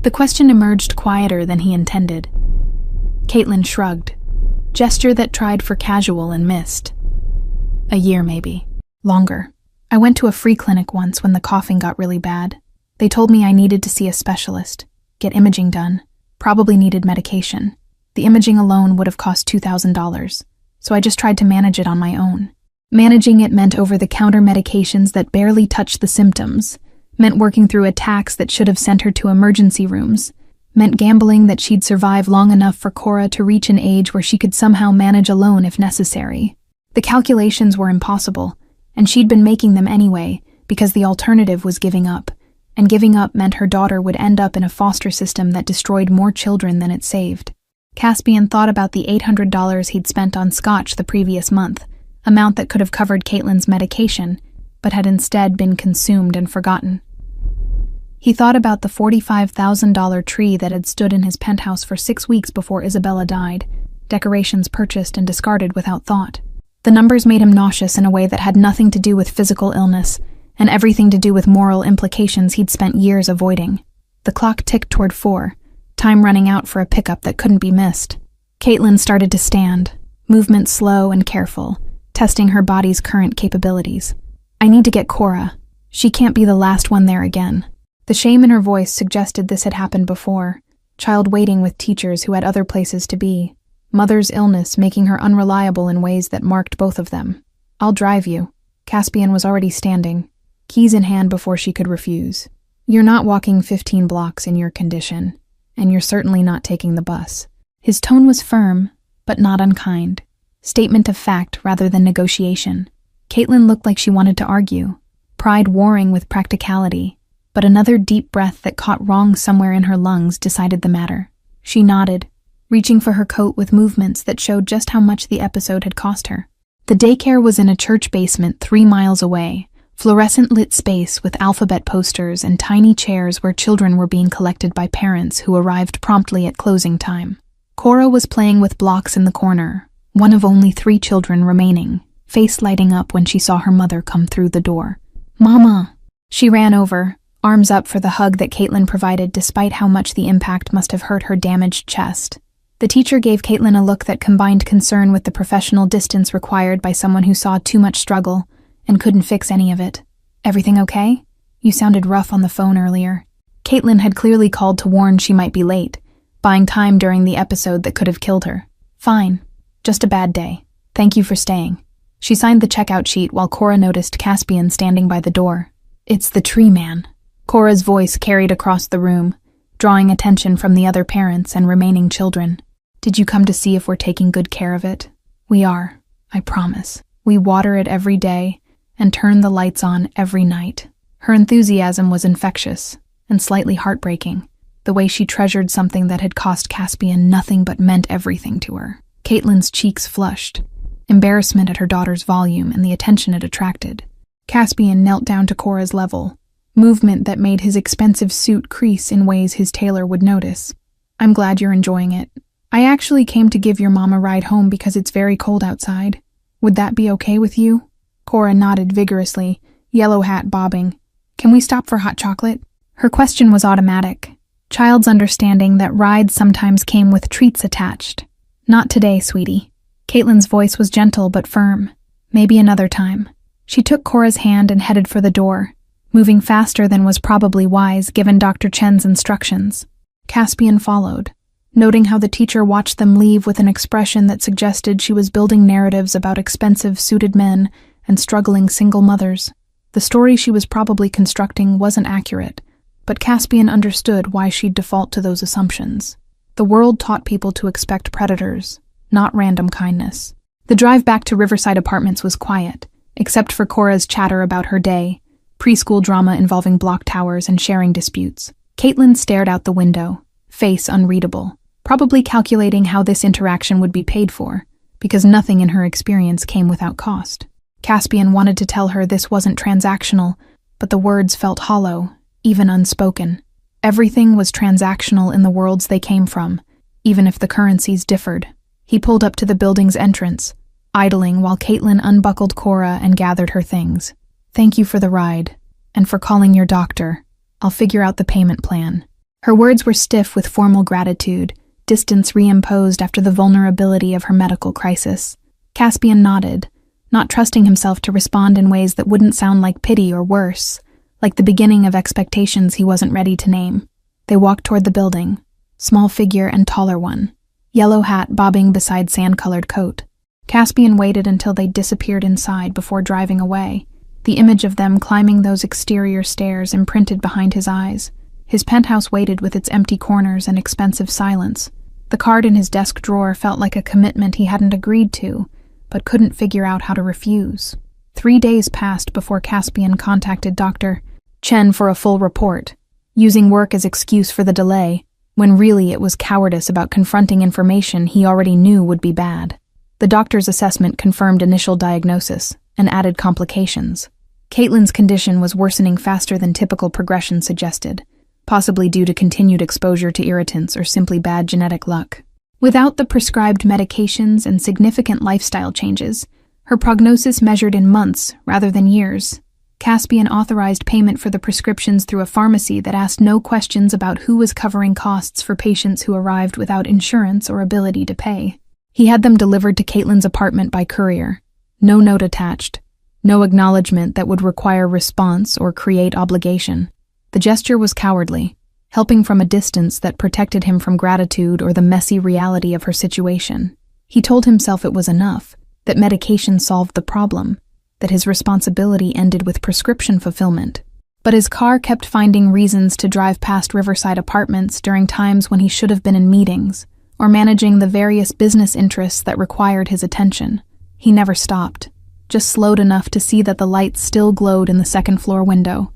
The question emerged quieter than he intended. Caitlin shrugged, gesture that tried for casual and missed. A year, maybe. Longer. I went to a free clinic once when the coughing got really bad. They told me I needed to see a specialist, get imaging done, probably needed medication. The imaging alone would have cost $2,000, so I just tried to manage it on my own. Managing it meant over-the-counter medications that barely touched the symptoms, meant working through attacks that should have sent her to emergency rooms, meant gambling that she'd survive long enough for Cora to reach an age where she could somehow manage alone if necessary. The calculations were impossible, and she'd been making them anyway, because the alternative was giving up, and giving up meant her daughter would end up in a foster system that destroyed more children than it saved. Caspian thought about the $800 he'd spent on scotch the previous month, amount that could have covered Caitlin's medication, but had instead been consumed and forgotten. He thought about the $45,000 tree that had stood in his penthouse for 6 weeks before Isabella died, decorations purchased and discarded without thought. The numbers made him nauseous in a way that had nothing to do with physical illness, and everything to do with moral implications he'd spent years avoiding. The clock ticked toward 4, time running out for a pickup that couldn't be missed. Caitlin started to stand, movement slow and careful, testing her body's current capabilities. I need to get Cora. She can't be the last one there again. The shame in her voice suggested this had happened before. Child waiting with teachers who had other places to be. Mother's illness making her unreliable in ways that marked both of them. I'll drive you. Caspian was already standing, keys in hand before she could refuse. You're not walking 15 blocks in your condition, and you're certainly not taking the bus. His tone was firm, but not unkind. Statement of fact rather than negotiation. Caitlin looked like she wanted to argue, pride warring with practicality, but another deep breath that caught wrong somewhere in her lungs decided the matter. She nodded, reaching for her coat with movements that showed just how much the episode had cost her. The daycare was in a church basement 3 miles away, Fluorescent-lit space with alphabet posters and tiny chairs where children were being collected by parents who arrived promptly at closing time. Cora was playing with blocks in the corner, one of only 3 children remaining, face lighting up when she saw her mother come through the door. "Mama!" She ran over, arms up for the hug that Caitlin provided despite how much the impact must have hurt her damaged chest. The teacher gave Caitlin a look that combined concern with the professional distance required by someone who saw too much struggle and couldn't fix any of it. "Everything okay? You sounded rough on the phone earlier." Caitlin had clearly called to warn she might be late, buying time during the episode that could have killed her. "Fine. Just a bad day. Thank you for staying." She signed the checkout sheet while Cora noticed Caspian standing by the door. "It's the tree man." Cora's voice carried across the room, drawing attention from the other parents and remaining children. "Did you come to see if we're taking good care of it?" "We are, I promise. We water it every day and turn the lights on every night." Her enthusiasm was infectious and slightly heartbreaking, the way she treasured something that had cost Caspian nothing but meant everything to her. Caitlin's cheeks flushed, embarrassment at her daughter's volume and the attention it attracted. Caspian knelt down to Cora's level, movement that made his expensive suit crease in ways his tailor would notice. "I'm glad you're enjoying it. I actually came to give your mom a ride home because it's very cold outside. Would that be okay with you?" Cora nodded vigorously, yellow hat bobbing. "Can we stop for hot chocolate?" Her question was automatic, child's understanding that rides sometimes came with treats attached. "Not today, sweetie." Caitlin's voice was gentle but firm. "Maybe another time." She took Cora's hand and headed for the door, moving faster than was probably wise given Dr. Chen's instructions. Caspian followed, noting how the teacher watched them leave with an expression that suggested she was building narratives about expensive suited men and struggling single mothers. The story she was probably constructing wasn't accurate, but Caspian understood why she'd default to those assumptions. The world taught people to expect predators, not random kindness. The drive back to Riverside Apartments was quiet, except for Cora's chatter about her day, preschool drama involving block towers and sharing disputes. Caitlin stared out the window, face unreadable, probably calculating how this interaction would be paid for, because nothing in her experience came without cost. Caspian wanted to tell her this wasn't transactional, but the words felt hollow, even unspoken. Everything was transactional in the worlds they came from, even if the currencies differed. He pulled up to the building's entrance, idling while Caitlin unbuckled Cora and gathered her things. "Thank you for the ride, and for calling your doctor. I'll figure out the payment plan." Her words were stiff with formal gratitude, distance reimposed after the vulnerability of her medical crisis. Caspian nodded, not trusting himself to respond in ways that wouldn't sound like pity or worse, like the beginning of expectations he wasn't ready to name. They walked toward the building, small figure and taller one, yellow hat bobbing beside sand-colored coat. Caspian waited until they disappeared inside before driving away, the image of them climbing those exterior stairs imprinted behind his eyes. His penthouse waited with its empty corners and expensive silence. The card in his desk drawer felt like a commitment he hadn't agreed to, but couldn't figure out how to refuse. 3 days passed before Caspian contacted Dr. Chen for a full report, using work as excuse for the delay, when really it was cowardice about confronting information he already knew would be bad. The doctor's assessment confirmed initial diagnosis and added complications. Caitlin's condition was worsening faster than typical progression suggested, possibly due to continued exposure to irritants or simply bad genetic luck. Without the prescribed medications and significant lifestyle changes, her prognosis measured in months rather than years. Caspian authorized payment for the prescriptions through a pharmacy that asked no questions about who was covering costs for patients who arrived without insurance or ability to pay. He had them delivered to Caitlin's apartment by courier. No note attached, no acknowledgement that would require response or create obligation. The gesture was cowardly, helping from a distance that protected him from gratitude or the messy reality of her situation. He told himself it was enough, that medication solved the problem, that his responsibility ended with prescription fulfillment. But his car kept finding reasons to drive past Riverside Apartments during times when he should have been in meetings, or managing the various business interests that required his attention. He never stopped, just slowed enough to see that the lights still glowed in the second-floor window,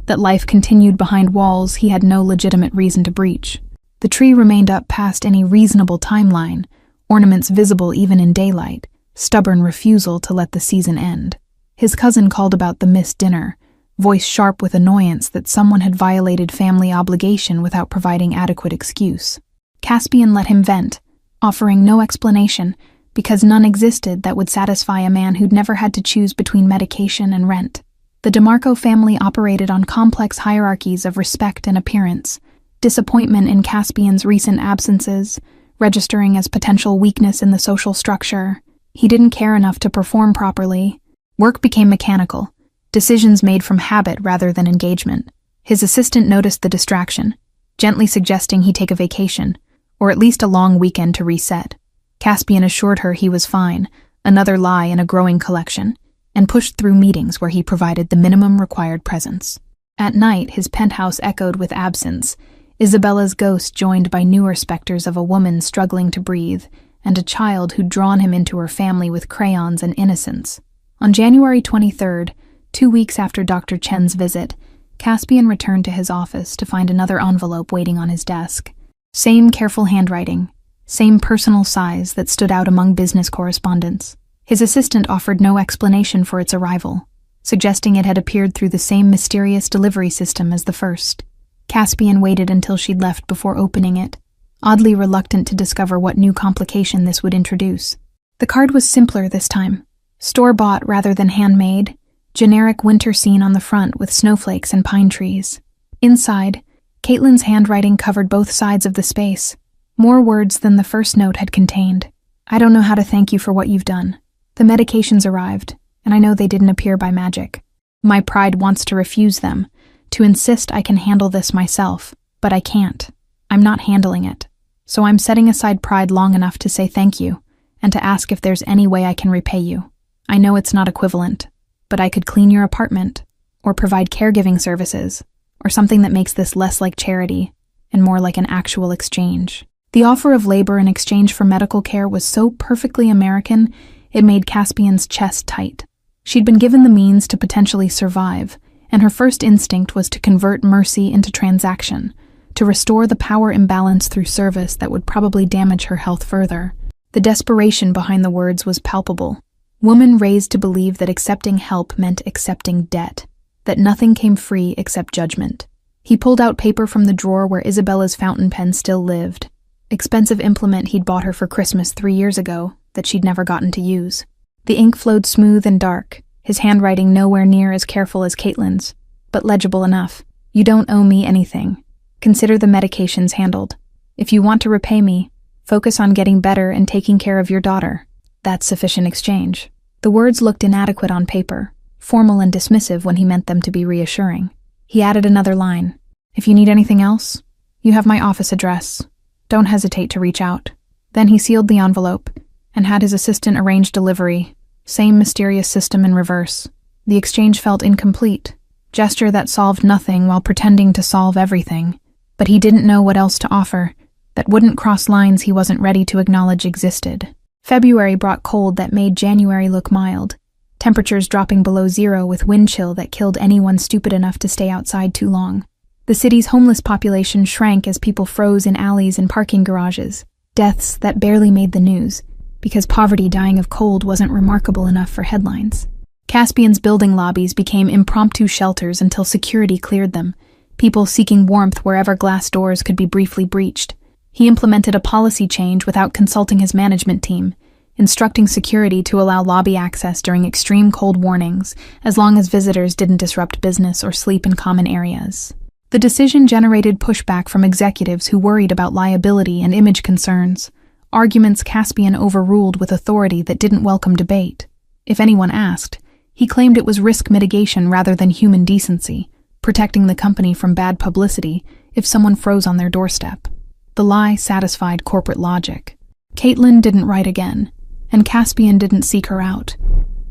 that life continued behind walls he had no legitimate reason to breach. The tree remained up past any reasonable timeline, ornaments visible even in daylight, stubborn refusal to let the season end. His cousin called about the missed dinner, voice sharp with annoyance that someone had violated family obligation without providing adequate excuse. Caspian let him vent, offering no explanation, because none existed that would satisfy a man who'd never had to choose between medication and rent. The DeMarco family operated on complex hierarchies of respect and appearance, disappointment in Caspian's recent absences, registering as potential weakness in the social structure. He didn't care enough to perform properly. Work became mechanical, decisions made from habit rather than engagement. His assistant noticed the distraction, gently suggesting he take a vacation, or at least a long weekend to reset. Caspian assured her he was fine, another lie in a growing collection, and pushed through meetings where he provided the minimum required presence. At night, his penthouse echoed with absence, Isabella's ghost joined by newer specters of a woman struggling to breathe, and a child who'd drawn him into her family with crayons and innocence. On January 23rd, 2 weeks after Dr. Chen's visit, Caspian returned to his office to find another envelope waiting on his desk. Same careful handwriting, same personal size that stood out among business correspondence. His assistant offered no explanation for its arrival, suggesting it had appeared through the same mysterious delivery system as the first. Caspian waited until she'd left before opening it, oddly reluctant to discover what new complication this would introduce. The card was simpler this time, store-bought rather than handmade, generic winter scene on the front with snowflakes and pine trees. Inside, Caitlin's handwriting covered both sides of the space, more words than the first note had contained. I don't know how to thank you for what you've done. The medications arrived, and I know they didn't appear by magic. My pride wants to refuse them, to insist I can handle this myself, but I can't. I'm not handling it. So I'm setting aside pride long enough to say thank you, and to ask if there's any way I can repay you. I know it's not equivalent, but I could clean your apartment, or provide caregiving services, or something that makes this less like charity and more like an actual exchange. The offer of labor in exchange for medical care was so perfectly American, it made Caspian's chest tight. She'd been given the means to potentially survive, and her first instinct was to convert mercy into transaction, to restore the power imbalance through service that would probably damage her health further. The desperation behind the words was palpable. Woman raised to believe that accepting help meant accepting debt, that nothing came free except judgment. He pulled out paper from the drawer where Isabella's fountain pen still lived, expensive implement he'd bought her for Christmas 3 years ago that she'd never gotten to use. The ink flowed smooth and dark, his handwriting nowhere near as careful as Caitlin's, but legible enough. You don't owe me anything. Consider the medications handled. If you want to repay me, focus on getting better and taking care of your daughter. That's sufficient exchange. The words looked inadequate on paper, formal and dismissive when he meant them to be reassuring. He added another line. If you need anything else, you have my office address. Don't hesitate to reach out. Then he sealed the envelope and had his assistant arrange delivery. Same mysterious system in reverse. The exchange felt incomplete. Gesture that solved nothing while pretending to solve everything. But he didn't know what else to offer that wouldn't cross lines he wasn't ready to acknowledge existed. February brought cold that made January look mild, temperatures dropping below zero with wind chill that killed anyone stupid enough to stay outside too long. The city's homeless population shrank as people froze in alleys and parking garages, deaths that barely made the news, because poverty dying of cold wasn't remarkable enough for headlines. Caspian's building lobbies became impromptu shelters until security cleared them, people seeking warmth wherever glass doors could be briefly breached. He implemented a policy change without consulting his management team, instructing security to allow lobby access during extreme cold warnings, as long as visitors didn't disrupt business or sleep in common areas. The decision generated pushback from executives who worried about liability and image concerns, arguments Caspian overruled with authority that didn't welcome debate. If anyone asked, he claimed it was risk mitigation rather than human decency, protecting the company from bad publicity if someone froze on their doorstep. The lie satisfied corporate logic. Caitlin didn't write again, and Caspian didn't seek her out,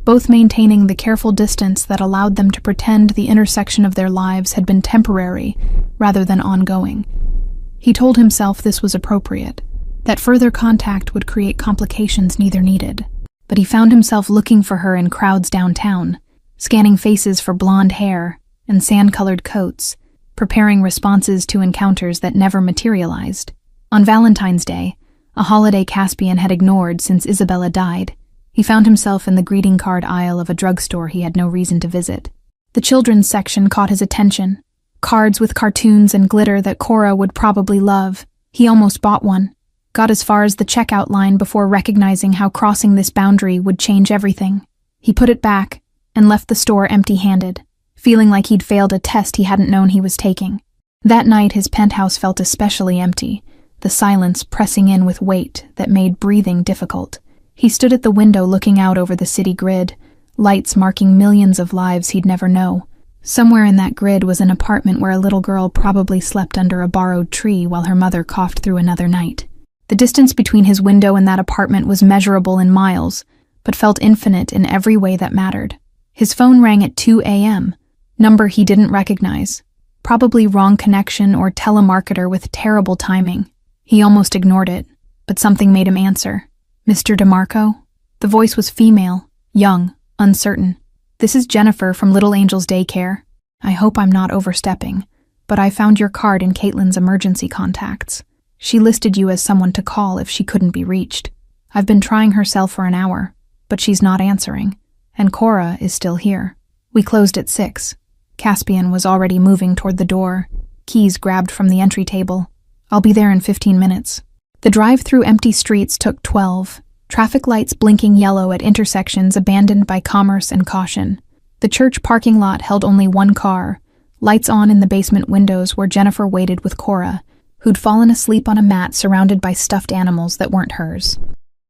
both maintaining the careful distance that allowed them to pretend the intersection of their lives had been temporary rather than ongoing. He told himself this was appropriate, that further contact would create complications neither needed. But he found himself looking for her in crowds downtown, scanning faces for blonde hair and sand-colored coats, preparing responses to encounters that never materialized. On Valentine's Day, a holiday Caspian had ignored since Isabella died, He found himself in the greeting card aisle of a drugstore he had no reason to visit. The children's section caught his attention. Cards with cartoons and glitter that Cora would probably love. He almost bought one. Got as far as the checkout line before recognizing how crossing this boundary would change everything. He put it back and left the store empty-handed, feeling like he'd failed a test he hadn't known he was taking. That night his penthouse felt especially empty, the silence pressing in with weight that made breathing difficult. He stood at the window looking out over the city grid, lights marking millions of lives he'd never know. Somewhere in that grid was an apartment where a little girl probably slept under a borrowed tree while her mother coughed through another night. The distance between his window and that apartment was measurable in miles, but felt infinite in every way that mattered. His phone rang at 2 a.m., number he didn't recognize. Probably wrong connection or telemarketer with terrible timing. He almost ignored it, but something made him answer. Mr. DeMarco? The voice was female, young, uncertain. This is Jennifer from Little Angel's Daycare. I hope I'm not overstepping, but I found your card in Caitlin's emergency contacts. She listed you as someone to call if she couldn't be reached. I've been trying her cell for an hour, but she's not answering, and Cora is still here. We closed at 6. Caspian was already moving toward the door, keys grabbed from the entry table. I'll be there in 15 minutes. The drive through empty streets took 12, traffic lights blinking yellow at intersections abandoned by commerce and caution. The church parking lot held only one car, lights on in the basement windows where Jennifer waited with Cora, who'd fallen asleep on a mat surrounded by stuffed animals that weren't hers.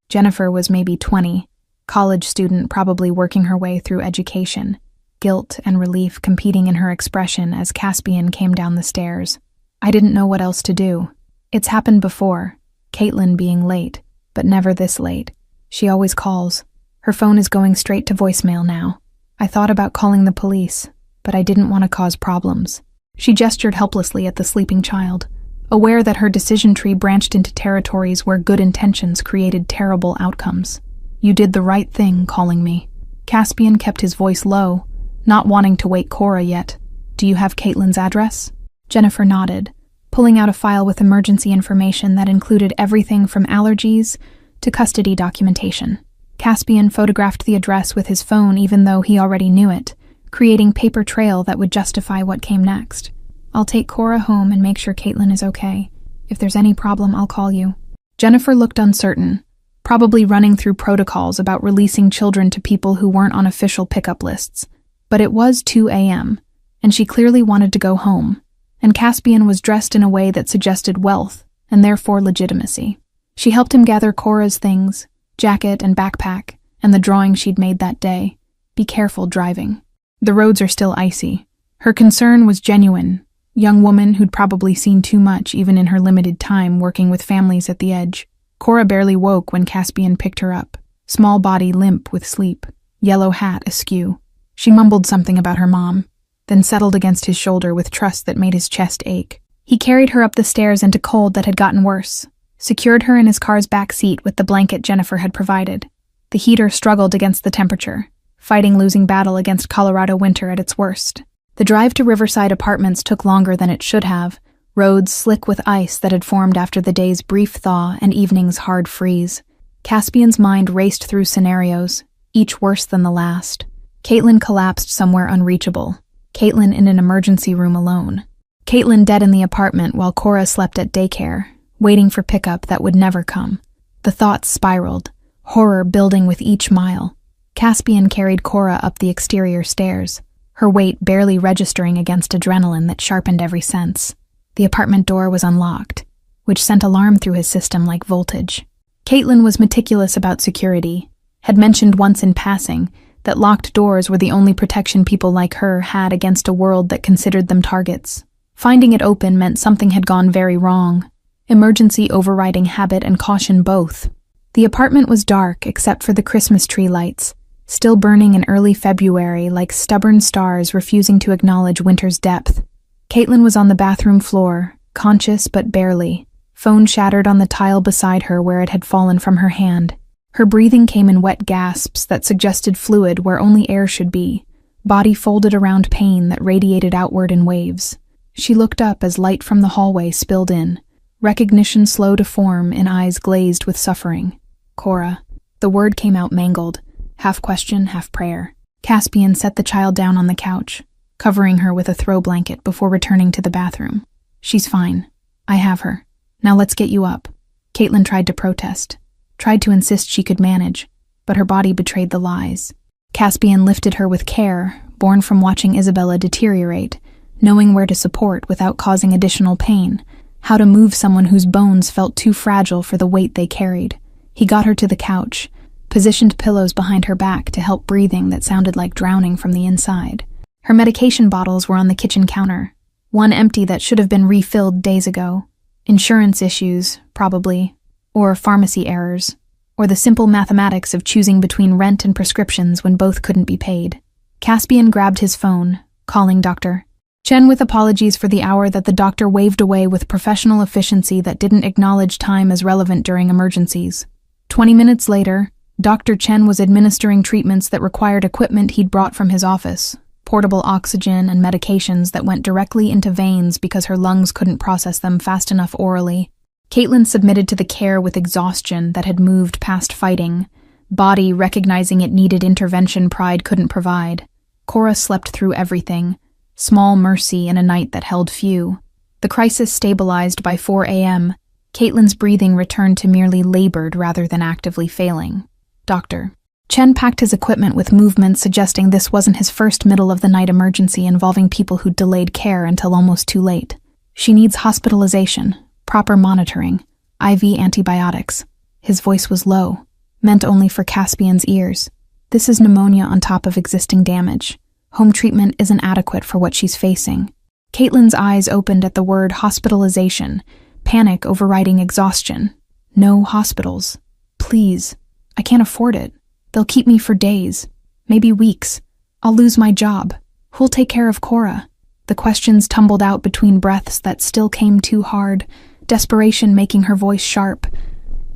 Jennifer was maybe 20, college student probably working her way through education, guilt and relief competing in her expression as Caspian came down the stairs. I didn't know what else to do. It's happened before. Caitlin being late, but never this late. She always calls. Her phone is going straight to voicemail now. I thought about calling the police, but I didn't want to cause problems. She gestured helplessly at the sleeping child, aware that her decision tree branched into territories where good intentions created terrible outcomes. You did the right thing calling me. Caspian kept his voice low, not wanting to wake Cora yet. Do you have Caitlin's address? Jennifer nodded, pulling out a file with emergency information that included everything from allergies to custody documentation. Caspian photographed the address with his phone even though he already knew it, creating paper trail that would justify what came next. I'll take Cora home and make sure Caitlin is okay. If there's any problem, I'll call you. Jennifer looked uncertain, probably running through protocols about releasing children to people who weren't on official pickup lists. But it was 2 a.m., and she clearly wanted to go home, and Caspian was dressed in a way that suggested wealth, and therefore legitimacy. She helped him gather Cora's things, jacket and backpack, and the drawing she'd made that day. Be careful driving. The roads are still icy. Her concern was genuine. Young woman who'd probably seen too much even in her limited time working with families at the edge. Cora barely woke when Caspian picked her up, small body limp with sleep, yellow hat askew. She mumbled something about her mom, then settled against his shoulder with trust that made his chest ache. He carried her up the stairs into cold that had gotten worse, secured her in his car's back seat with the blanket Jennifer had provided. The heater struggled against the temperature, fighting losing battle against Colorado winter at its worst. The drive to Riverside Apartments took longer than it should have, roads slick with ice that had formed after the day's brief thaw and evening's hard freeze. Caspian's mind raced through scenarios, each worse than the last. Caitlin collapsed somewhere unreachable. Caitlin in an emergency room alone. Caitlin dead in the apartment while Cora slept at daycare, waiting for pickup that would never come. The thoughts spiraled, horror building with each mile. Caspian carried Cora up the exterior stairs, her weight barely registering against adrenaline that sharpened every sense. The apartment door was unlocked, which sent alarm through his system like voltage. Caitlin was meticulous about security, had mentioned once in passing that locked doors were the only protection people like her had against a world that considered them targets. Finding it open meant something had gone very wrong, emergency overriding habit and caution both. The apartment was dark except for the Christmas tree lights, still burning in early February like stubborn stars refusing to acknowledge winter's depth. Caitlin was on the bathroom floor, conscious but barely, phone shattered on the tile beside her where it had fallen from her hand. Her breathing came in wet gasps that suggested fluid where only air should be, body folded around pain that radiated outward in waves. She looked up as light from the hallway spilled in, recognition slow to form in eyes glazed with suffering. Cora. The word came out mangled, half question, half prayer. Caspian set the child down on the couch, covering her with a throw blanket before returning to the bathroom. She's fine. I have her. Now let's get you up. Caitlin tried to protest, tried to insist she could manage, but her body betrayed the lies. Caspian lifted her with care, born from watching Isabella deteriorate, knowing where to support without causing additional pain, how to move someone whose bones felt too fragile for the weight they carried. He got her to the couch, positioned pillows behind her back to help breathing that sounded like drowning from the inside. Her medication bottles were on the kitchen counter, one empty that should have been refilled days ago. Insurance issues, probably, or pharmacy errors, or the simple mathematics of choosing between rent and prescriptions when both couldn't be paid. Caspian grabbed his phone, calling Dr. Chen with apologies for the hour that the doctor waved away with professional efficiency that didn't acknowledge time as relevant during emergencies. 20 minutes later, Dr. Chen was administering treatments that required equipment he'd brought from his office, portable oxygen and medications that went directly into veins because her lungs couldn't process them fast enough orally. Caitlin submitted to the care with exhaustion that had moved past fighting, body recognizing it needed intervention pride couldn't provide. Cora slept through everything, small mercy in a night that held few. The crisis stabilized by 4 a.m. Caitlin's breathing returned to merely labored rather than actively failing. Dr. Chen packed his equipment with movements suggesting this wasn't his first middle-of-the-night emergency involving people who'd delayed care until almost too late. She needs hospitalization, proper monitoring, IV antibiotics. His voice was low, meant only for Caspian's ears. This is pneumonia on top of existing damage. Home treatment isn't adequate for what she's facing. Caitlin's eyes opened at the word hospitalization, panic overriding exhaustion. No hospitals. Please. I can't afford it. They'll keep me for days, maybe weeks. I'll lose my job. Who'll take care of Cora? The questions tumbled out between breaths that still came too hard, desperation making her voice sharp.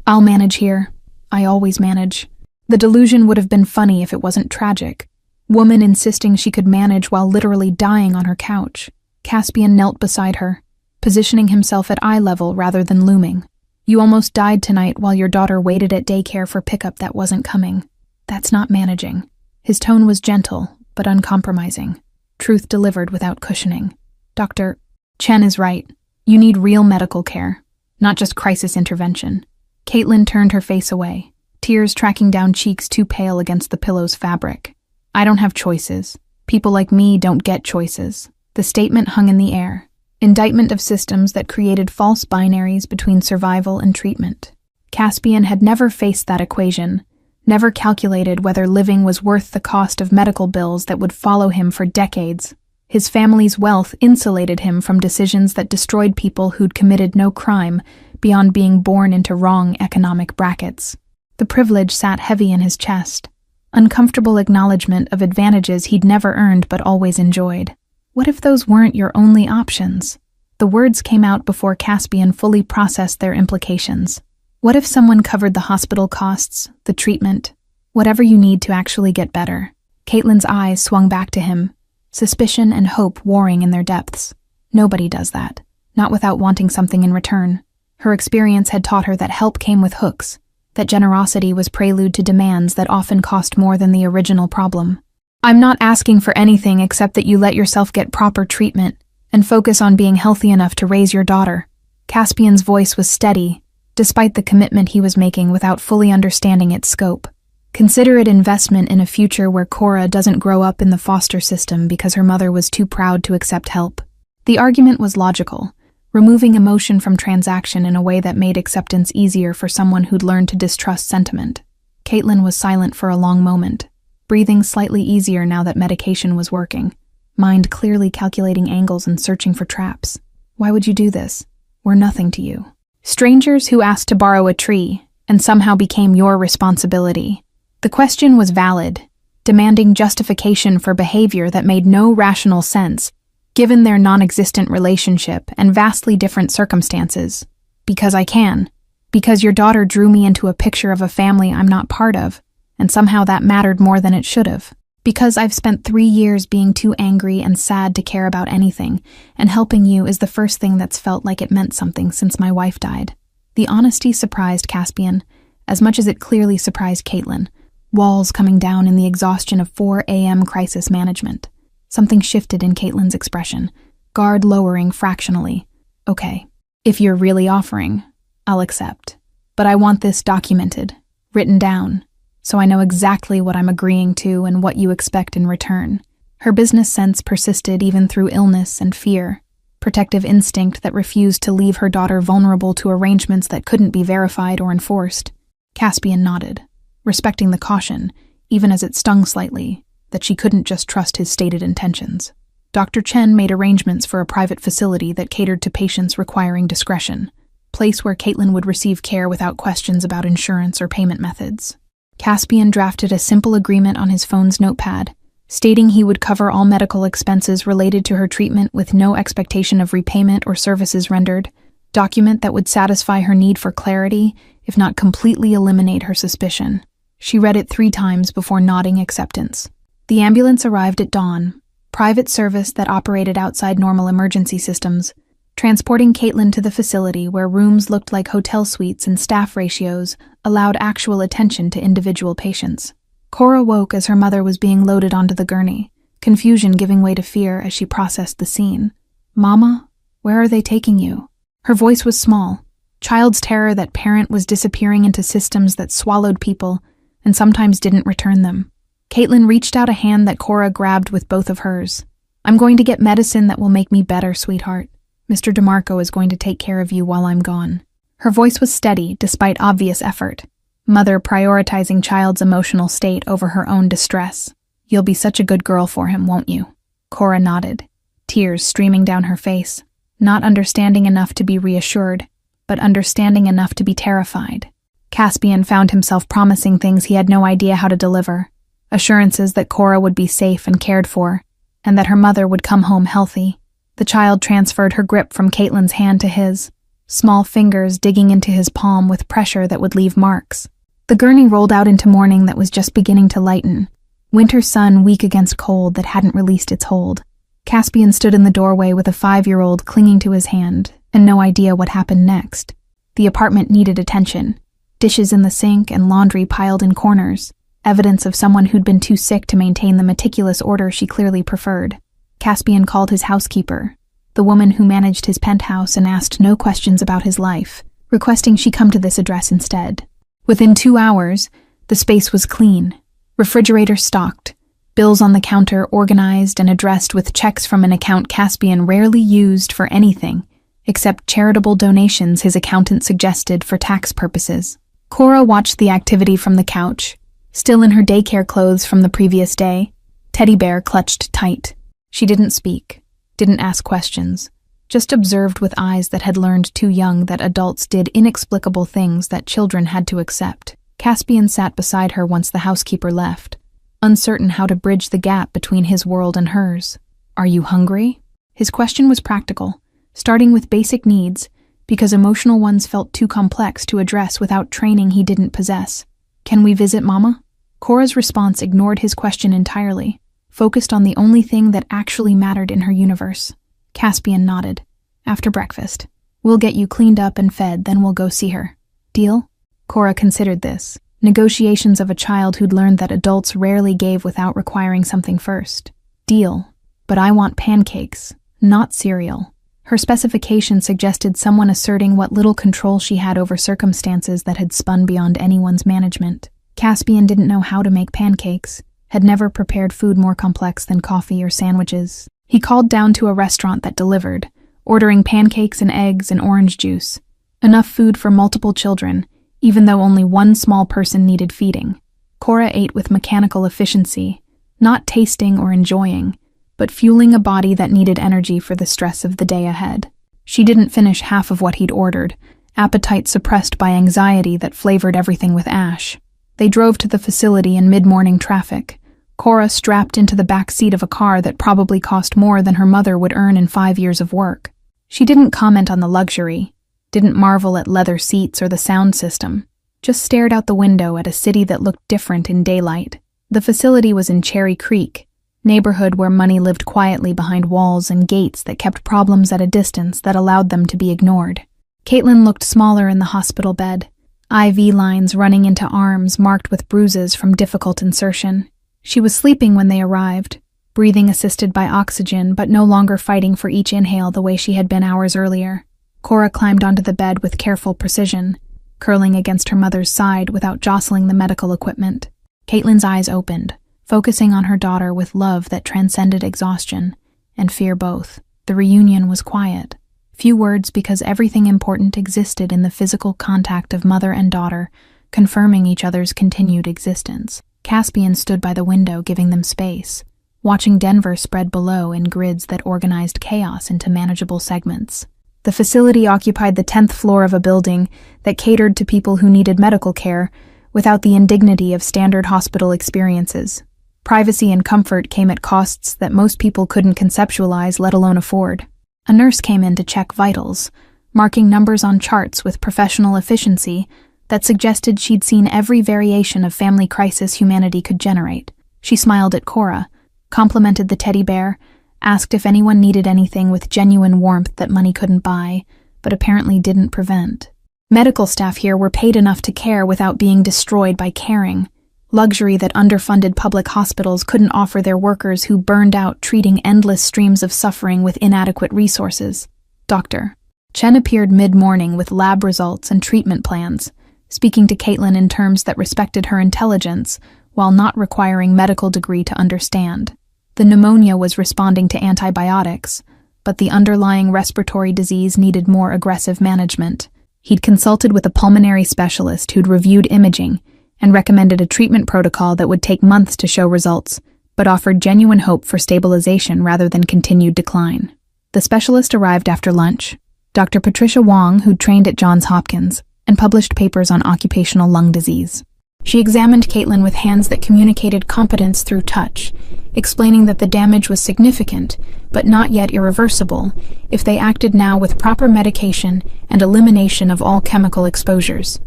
I'll manage here. I always manage. The delusion would have been funny if it wasn't tragic. Woman insisting she could manage while literally dying on her couch. Caspian knelt beside her, positioning himself at eye level rather than looming. You almost died tonight while your daughter waited at daycare for pickup that wasn't coming. That's not managing. His tone was gentle, but uncompromising. Truth delivered without cushioning. Dr. Chen is right. You need real medical care, not just crisis intervention. Caitlin turned her face away, tears tracking down cheeks too pale against the pillow's fabric. I don't have choices. People like me don't get choices. The statement hung in the air. Indictment of systems that created false binaries between survival and treatment. Caspian had never faced that equation, never calculated whether living was worth the cost of medical bills that would follow him for decades. His family's wealth insulated him from decisions that destroyed people who'd committed no crime beyond being born into wrong economic brackets. The privilege sat heavy in his chest, uncomfortable acknowledgement of advantages he'd never earned but always enjoyed. What if those weren't your only options? The words came out before Caspian fully processed their implications. What if someone covered the hospital costs, the treatment, whatever you need to actually get better? Caitlin's eyes swung back to him, suspicion and hope warring in their depths. Nobody does that, not without wanting something in return. Her experience had taught her that help came with hooks, that generosity was prelude to demands that often cost more than the original problem. I'm not asking for anything except that you let yourself get proper treatment and focus on being healthy enough to raise your daughter. Caspian's voice was steady, despite the commitment he was making without fully understanding its scope. Consider it investment in a future where Cora doesn't grow up in the foster system because her mother was too proud to accept help. The argument was logical, removing emotion from transaction in a way that made acceptance easier for someone who'd learned to distrust sentiment. Caitlin was silent for a long moment, breathing slightly easier now that medication was working, mind clearly calculating angles and searching for traps. Why would you do this? We're nothing to you. Strangers who asked to borrow a tree and somehow became your responsibility. The question was valid, demanding justification for behavior that made no rational sense, given their non-existent relationship and vastly different circumstances. Because I can. Because your daughter drew me into a picture of a family I'm not part of, and somehow that mattered more than it should have. Because I've spent 3 years being too angry and sad to care about anything, and helping you is the first thing that's felt like it meant something since my wife died. The honesty surprised Caspian, as much as it clearly surprised Caitlin. Walls coming down in the exhaustion of 4 a.m. crisis management. Something shifted in Caitlin's expression, guard lowering fractionally. Okay, if you're really offering, I'll accept. But I want this documented, written down, so I know exactly what I'm agreeing to and what you expect in return. Her business sense persisted even through illness and fear, protective instinct that refused to leave her daughter vulnerable to arrangements that couldn't be verified or enforced. Caspian nodded, respecting the caution, even as it stung slightly, that she couldn't just trust his stated intentions. Dr. Chen made arrangements for a private facility that catered to patients requiring discretion, place where Caitlin would receive care without questions about insurance or payment methods. Caspian drafted a simple agreement on his phone's notepad, stating he would cover all medical expenses related to her treatment with no expectation of repayment or services rendered, document that would satisfy her need for clarity, if not completely eliminate her suspicion. She read it 3 times before nodding acceptance. The ambulance arrived at dawn, private service that operated outside normal emergency systems, transporting Caitlin to the facility where rooms looked like hotel suites and staff ratios allowed actual attention to individual patients. Cora woke as her mother was being loaded onto the gurney, confusion giving way to fear as she processed the scene. "Mama, where are they taking you?" Her voice was small, child's terror that parent was disappearing into systems that swallowed people and sometimes didn't return them. Caitlin reached out a hand that Cora grabbed with both of hers. "I'm going to get medicine that will make me better, sweetheart. Mr. DeMarco is going to take care of you while I'm gone." Her voice was steady, despite obvious effort. Mother prioritizing child's emotional state over her own distress. "You'll be such a good girl for him, won't you?" Cora nodded, tears streaming down her face, not understanding enough to be reassured, but understanding enough to be terrified. Caspian found himself promising things he had no idea how to deliver, assurances that Cora would be safe and cared for, and that her mother would come home healthy. The child transferred her grip from Caitlin's hand to his, small fingers digging into his palm with pressure that would leave marks. The gurney rolled out into morning that was just beginning to lighten, winter sun weak against cold that hadn't released its hold. Caspian stood in the doorway with a 5-year-old clinging to his hand, and no idea what happened next. The apartment needed attention. Dishes in the sink and laundry piled in corners, evidence of someone who'd been too sick to maintain the meticulous order she clearly preferred. Caspian called his housekeeper, the woman who managed his penthouse, and asked no questions about his life, requesting she come to this address instead. Within 2 hours, the space was clean, refrigerator stocked, bills on the counter organized and addressed with checks from an account Caspian rarely used for anything, except charitable donations his accountant suggested for tax purposes. Cora watched the activity from the couch, still in her daycare clothes from the previous day, teddy bear clutched tight. She didn't speak, didn't ask questions, just observed with eyes that had learned too young that adults did inexplicable things that children had to accept. Caspian sat beside her once the housekeeper left, uncertain how to bridge the gap between his world and hers. "Are you hungry?" His question was practical, starting with basic needs, because emotional ones felt too complex to address without training he didn't possess. "Can we visit Mama?" Cora's response ignored his question entirely, focused on the only thing that actually mattered in her universe. Caspian nodded. "After breakfast. We'll get you cleaned up and fed, then we'll go see her. Deal?" Cora considered this, negotiations of a child who'd learned that adults rarely gave without requiring something first. "Deal. But I want pancakes, not cereal." Her specification suggested someone asserting what little control she had over circumstances that had spun beyond anyone's management. Caspian didn't know how to make pancakes, had never prepared food more complex than coffee or sandwiches. He called down to a restaurant that delivered, ordering pancakes and eggs and orange juice. Enough food for multiple children, even though only one small person needed feeding. Cora ate with mechanical efficiency, not tasting or enjoying, but fueling a body that needed energy for the stress of the day ahead. She didn't finish half of what he'd ordered, appetite suppressed by anxiety that flavored everything with ash. They drove to the facility in mid-morning traffic, Cora strapped into the back seat of a car that probably cost more than her mother would earn in 5 years of work. She didn't comment on the luxury, didn't marvel at leather seats or the sound system, just stared out the window at a city that looked different in daylight. The facility was in Cherry Creek, neighborhood where money lived quietly behind walls and gates that kept problems at a distance that allowed them to be ignored. Caitlin looked smaller in the hospital bed, IV lines running into arms marked with bruises from difficult insertion. She was sleeping when they arrived, breathing assisted by oxygen but no longer fighting for each inhale the way she had been hours earlier. Cora climbed onto the bed with careful precision, curling against her mother's side without jostling the medical equipment. Caitlin's eyes opened, focusing on her daughter with love that transcended exhaustion and fear both. The reunion was quiet. Few words because everything important existed in the physical contact of mother and daughter, confirming each other's continued existence. Caspian stood by the window, giving them space, watching Denver spread below in grids that organized chaos into manageable segments. The facility occupied the 10th floor of a building that catered to people who needed medical care without the indignity of standard hospital experiences. Privacy and comfort came at costs that most people couldn't conceptualize, let alone afford. A nurse came in to check vitals, marking numbers on charts with professional efficiency that suggested she'd seen every variation of family crisis humanity could generate. She smiled at Cora, complimented the teddy bear, asked if anyone needed anything with genuine warmth that money couldn't buy, but apparently didn't prevent. Medical staff here were paid enough to care without being destroyed by caring, luxury that underfunded public hospitals couldn't offer their workers who burned out treating endless streams of suffering with inadequate resources. Dr. Chen appeared mid-morning with lab results and treatment plans, speaking to Caitlin in terms that respected her intelligence while not requiring medical degree to understand. The pneumonia was responding to antibiotics, but the underlying respiratory disease needed more aggressive management. He'd consulted with a pulmonary specialist who'd reviewed imaging and recommended a treatment protocol that would take months to show results, but offered genuine hope for stabilization rather than continued decline. The specialist arrived after lunch, Dr. Patricia Wong, who'd trained at Johns Hopkins and published papers on occupational lung disease. She examined Caitlin with hands that communicated competence through touch, explaining that the damage was significant, but not yet irreversible, if they acted now with proper medication and elimination of all chemical exposures.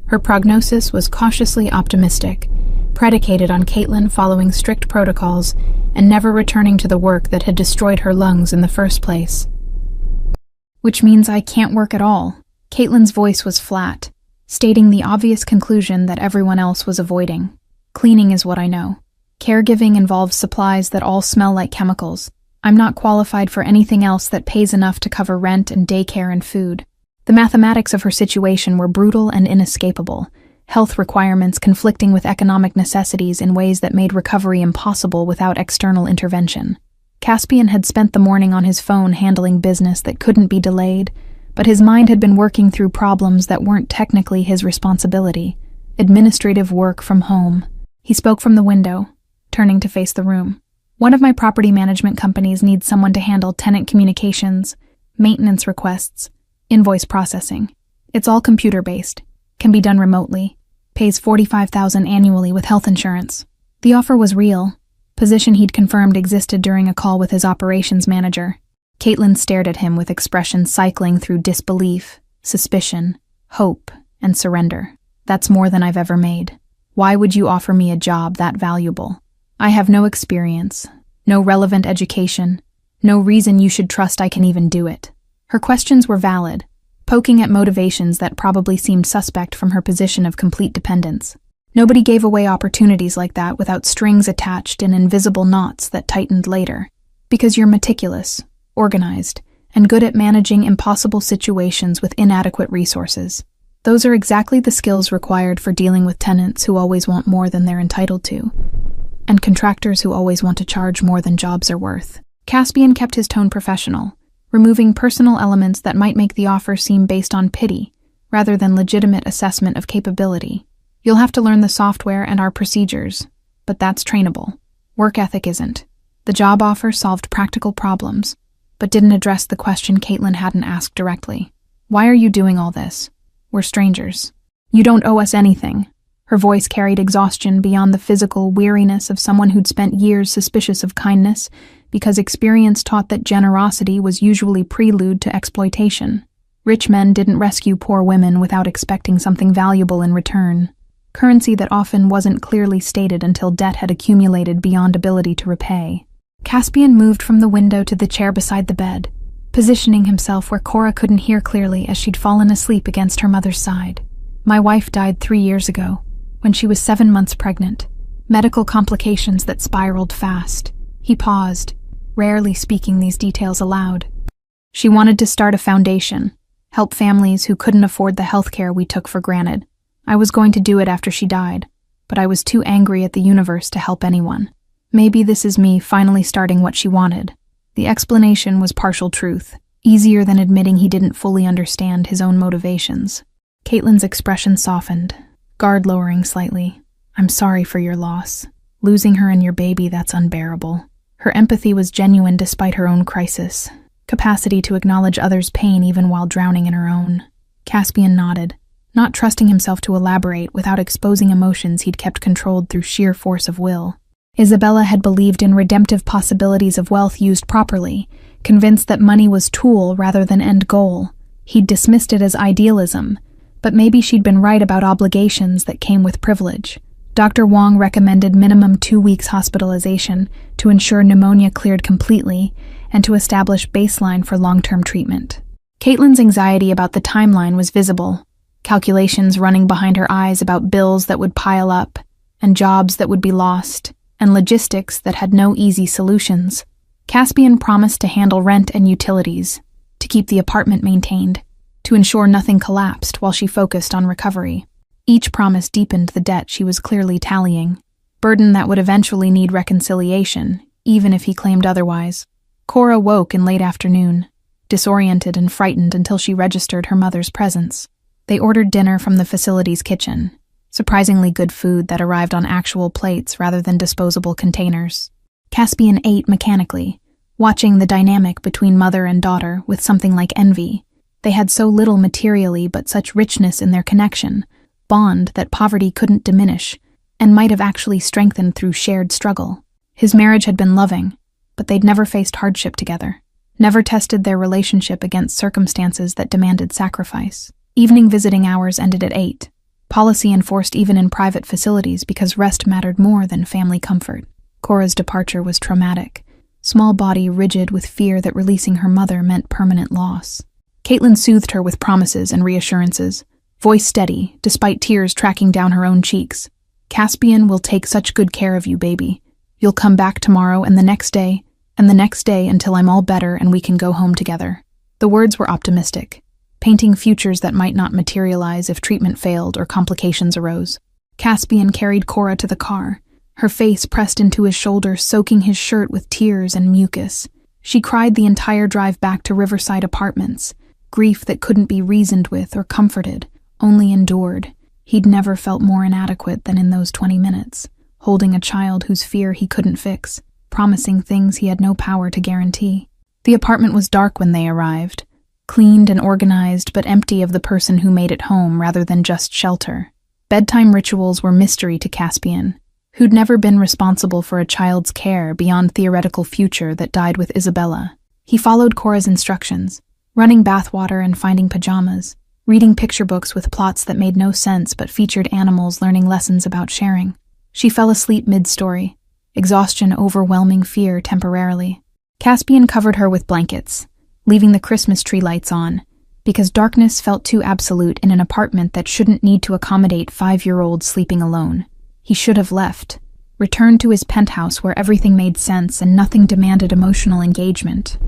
Her prognosis was cautiously optimistic, predicated on Caitlin following strict protocols and never returning to the work that had destroyed her lungs in the first place. Which means I can't work at all. Caitlin's voice was flat, stating the obvious conclusion that everyone else was avoiding. Cleaning is what I know. Caregiving involves supplies that all smell like chemicals. I'm not qualified for anything else that pays enough to cover rent and daycare and food. The mathematics of her situation were brutal and inescapable, health requirements conflicting with economic necessities in ways that made recovery impossible without external intervention. Caspian had spent the morning on his phone handling business that couldn't be delayed, but his mind had been working through problems that weren't technically his responsibility. Administrative work from home. He spoke from the window, turning to face the room. One of my property management companies needs someone to handle tenant communications, maintenance requests, invoice processing. It's all computer-based, can be done remotely, pays $45,000 annually with health insurance. The offer was real, position he'd confirmed existed during a call with his operations manager. Caitlin stared at him with expressions cycling through disbelief, suspicion, hope, and surrender. That's more than I've ever made. Why would you offer me a job that valuable? I have no experience, no relevant education, no reason you should trust I can even do it. Her questions were valid, poking at motivations that probably seemed suspect from her position of complete dependence. Nobody gave away opportunities like that without strings attached and invisible knots that tightened later. Because you're meticulous, organized, and good at managing impossible situations with inadequate resources. Those are exactly the skills required for dealing with tenants who always want more than they're entitled to, and contractors who always want to charge more than jobs are worth. Caspian kept his tone professional, removing personal elements that might make the offer seem based on pity, rather than legitimate assessment of capability. You'll have to learn the software and our procedures, but that's trainable. Work ethic isn't. The job offer solved practical problems, but didn't address the question Caitlin hadn't asked directly. Why are you doing all this? We're strangers. You don't owe us anything. Her voice carried exhaustion beyond the physical weariness of someone who'd spent years suspicious of kindness because experience taught that generosity was usually prelude to exploitation. Rich men didn't rescue poor women without expecting something valuable in return. Currency that often wasn't clearly stated until debt had accumulated beyond ability to repay. Caspian moved from the window to the chair beside the bed, positioning himself where Cora couldn't hear clearly as she'd fallen asleep against her mother's side. My wife died 3 years ago, when she was 7 months pregnant. Medical complications that spiraled fast. He paused, rarely speaking these details aloud. She wanted to start a foundation, help families who couldn't afford the health care we took for granted. I was going to do it after she died, but I was too angry at the universe to help anyone. Maybe this is me finally starting what she wanted. The explanation was partial truth, easier than admitting he didn't fully understand his own motivations. Caitlin's expression softened, guard lowering slightly. I'm sorry for your loss. Losing her and your baby, that's unbearable. Her empathy was genuine despite her own crisis, capacity to acknowledge others' pain even while drowning in her own. Caspian nodded, not trusting himself to elaborate without exposing emotions he'd kept controlled through sheer force of will. Isabella had believed in redemptive possibilities of wealth used properly, convinced that money was tool rather than end goal. He'd dismissed it as idealism, but maybe she'd been right about obligations that came with privilege. Dr. Wong recommended minimum 2 weeks hospitalization to ensure pneumonia cleared completely and to establish baseline for long-term treatment. Caitlin's anxiety about the timeline was visible, calculations running behind her eyes about bills that would pile up, and jobs that would be lost, and logistics that had no easy solutions. Caspian promised to handle rent and utilities, to keep the apartment maintained, to ensure nothing collapsed while she focused on recovery. Each promise deepened the debt she was clearly tallying, burden that would eventually need reconciliation, even if he claimed otherwise. Cora woke in late afternoon, disoriented and frightened until she registered her mother's presence. They ordered dinner from the facility's kitchen, surprisingly good food that arrived on actual plates rather than disposable containers. Caspian ate mechanically, watching the dynamic between mother and daughter with something like envy. They had so little materially but such richness in their connection, bond that poverty couldn't diminish, and might have actually strengthened through shared struggle. His marriage had been loving, but they'd never faced hardship together, never tested their relationship against circumstances that demanded sacrifice. Evening visiting hours ended at 8. Policy enforced even in private facilities because rest mattered more than family comfort. Cora's departure was traumatic, small body rigid with fear that releasing her mother meant permanent loss. Caitlin soothed her with promises and reassurances, voice steady, despite tears tracking down her own cheeks. Caspian will take such good care of you, baby. You'll come back tomorrow and the next day until I'm all better and we can go home together. The words were optimistic, painting futures that might not materialize if treatment failed or complications arose. Caspian carried Cora to the car, her face pressed into his shoulder, soaking his shirt with tears and mucus. She cried the entire drive back to Riverside Apartments, grief that couldn't be reasoned with or comforted, only endured. He'd never felt more inadequate than in those 20 minutes, holding a child whose fear he couldn't fix, promising things he had no power to guarantee. The apartment was dark when they arrived, cleaned and organized but empty of the person who made it home rather than just shelter. Bedtime rituals were mystery to Caspian, who'd never been responsible for a child's care beyond theoretical future that died with Isabella. He followed Cora's instructions, running bathwater and finding pajamas, reading picture books with plots that made no sense but featured animals learning lessons about sharing. She fell asleep mid-story, exhaustion overwhelming fear temporarily. Caspian covered her with blankets, leaving the Christmas tree lights on, because darkness felt too absolute in an apartment that shouldn't need to accommodate 5-year-olds sleeping alone. He should have left, returned to his penthouse where everything made sense and nothing demanded emotional engagement.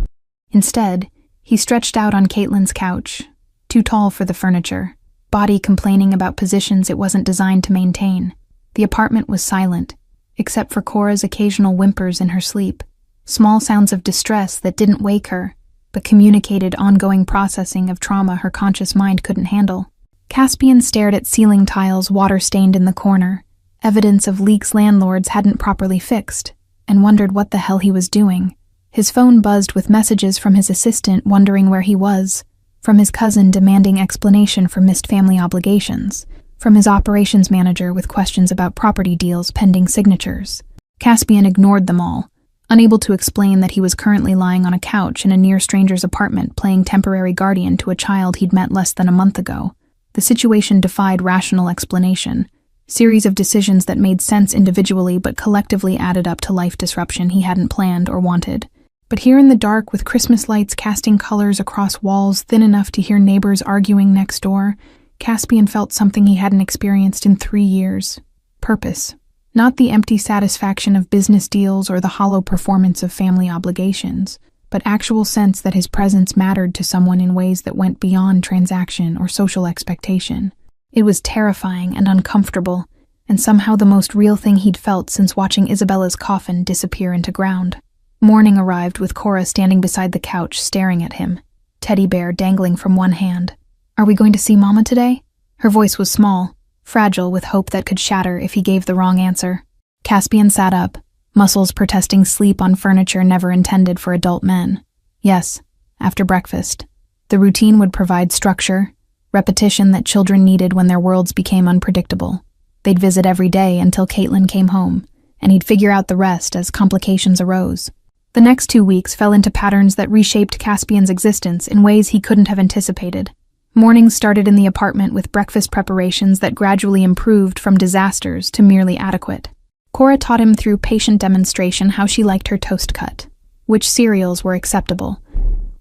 Instead, he stretched out on Caitlin's couch, too tall for the furniture, body complaining about positions it wasn't designed to maintain. The apartment was silent, except for Cora's occasional whimpers in her sleep, small sounds of distress that didn't wake her, but communicated ongoing processing of trauma her conscious mind couldn't handle. Caspian stared at ceiling tiles water-stained in the corner, evidence of leaks landlords hadn't properly fixed, and wondered what the hell he was doing. His phone buzzed with messages from his assistant wondering where he was, from his cousin demanding explanation for missed family obligations, from his operations manager with questions about property deals pending signatures. Caspian ignored them all, unable to explain that he was currently lying on a couch in a near stranger's apartment playing temporary guardian to a child he'd met less than a month ago. The situation defied rational explanation, series of decisions that made sense individually but collectively added up to life disruption he hadn't planned or wanted. But here in the dark, with Christmas lights casting colors across walls thin enough to hear neighbors arguing next door, Caspian felt something he hadn't experienced in 3 years. Purpose. Not the empty satisfaction of business deals or the hollow performance of family obligations, but actual sense that his presence mattered to someone in ways that went beyond transaction or social expectation. It was terrifying and uncomfortable, and somehow the most real thing he'd felt since watching Isabella's coffin disappear into ground. Morning arrived with Cora standing beside the couch staring at him, teddy bear dangling from one hand. "Are we going to see Mama today?" Her voice was small, fragile with hope that could shatter if he gave the wrong answer. Caspian sat up, muscles protesting sleep on furniture never intended for adult men. Yes, after breakfast. The routine would provide structure, repetition that children needed when their worlds became unpredictable. They'd visit every day until Caitlin came home, and he'd figure out the rest as complications arose. The next 2 weeks fell into patterns that reshaped Caspian's existence in ways he couldn't have anticipated. Mornings started in the apartment with breakfast preparations that gradually improved from disasters to merely adequate. Cora taught him through patient demonstration how she liked her toast cut, which cereals were acceptable,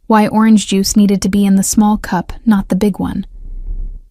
why orange juice needed to be in the small cup, not the big one.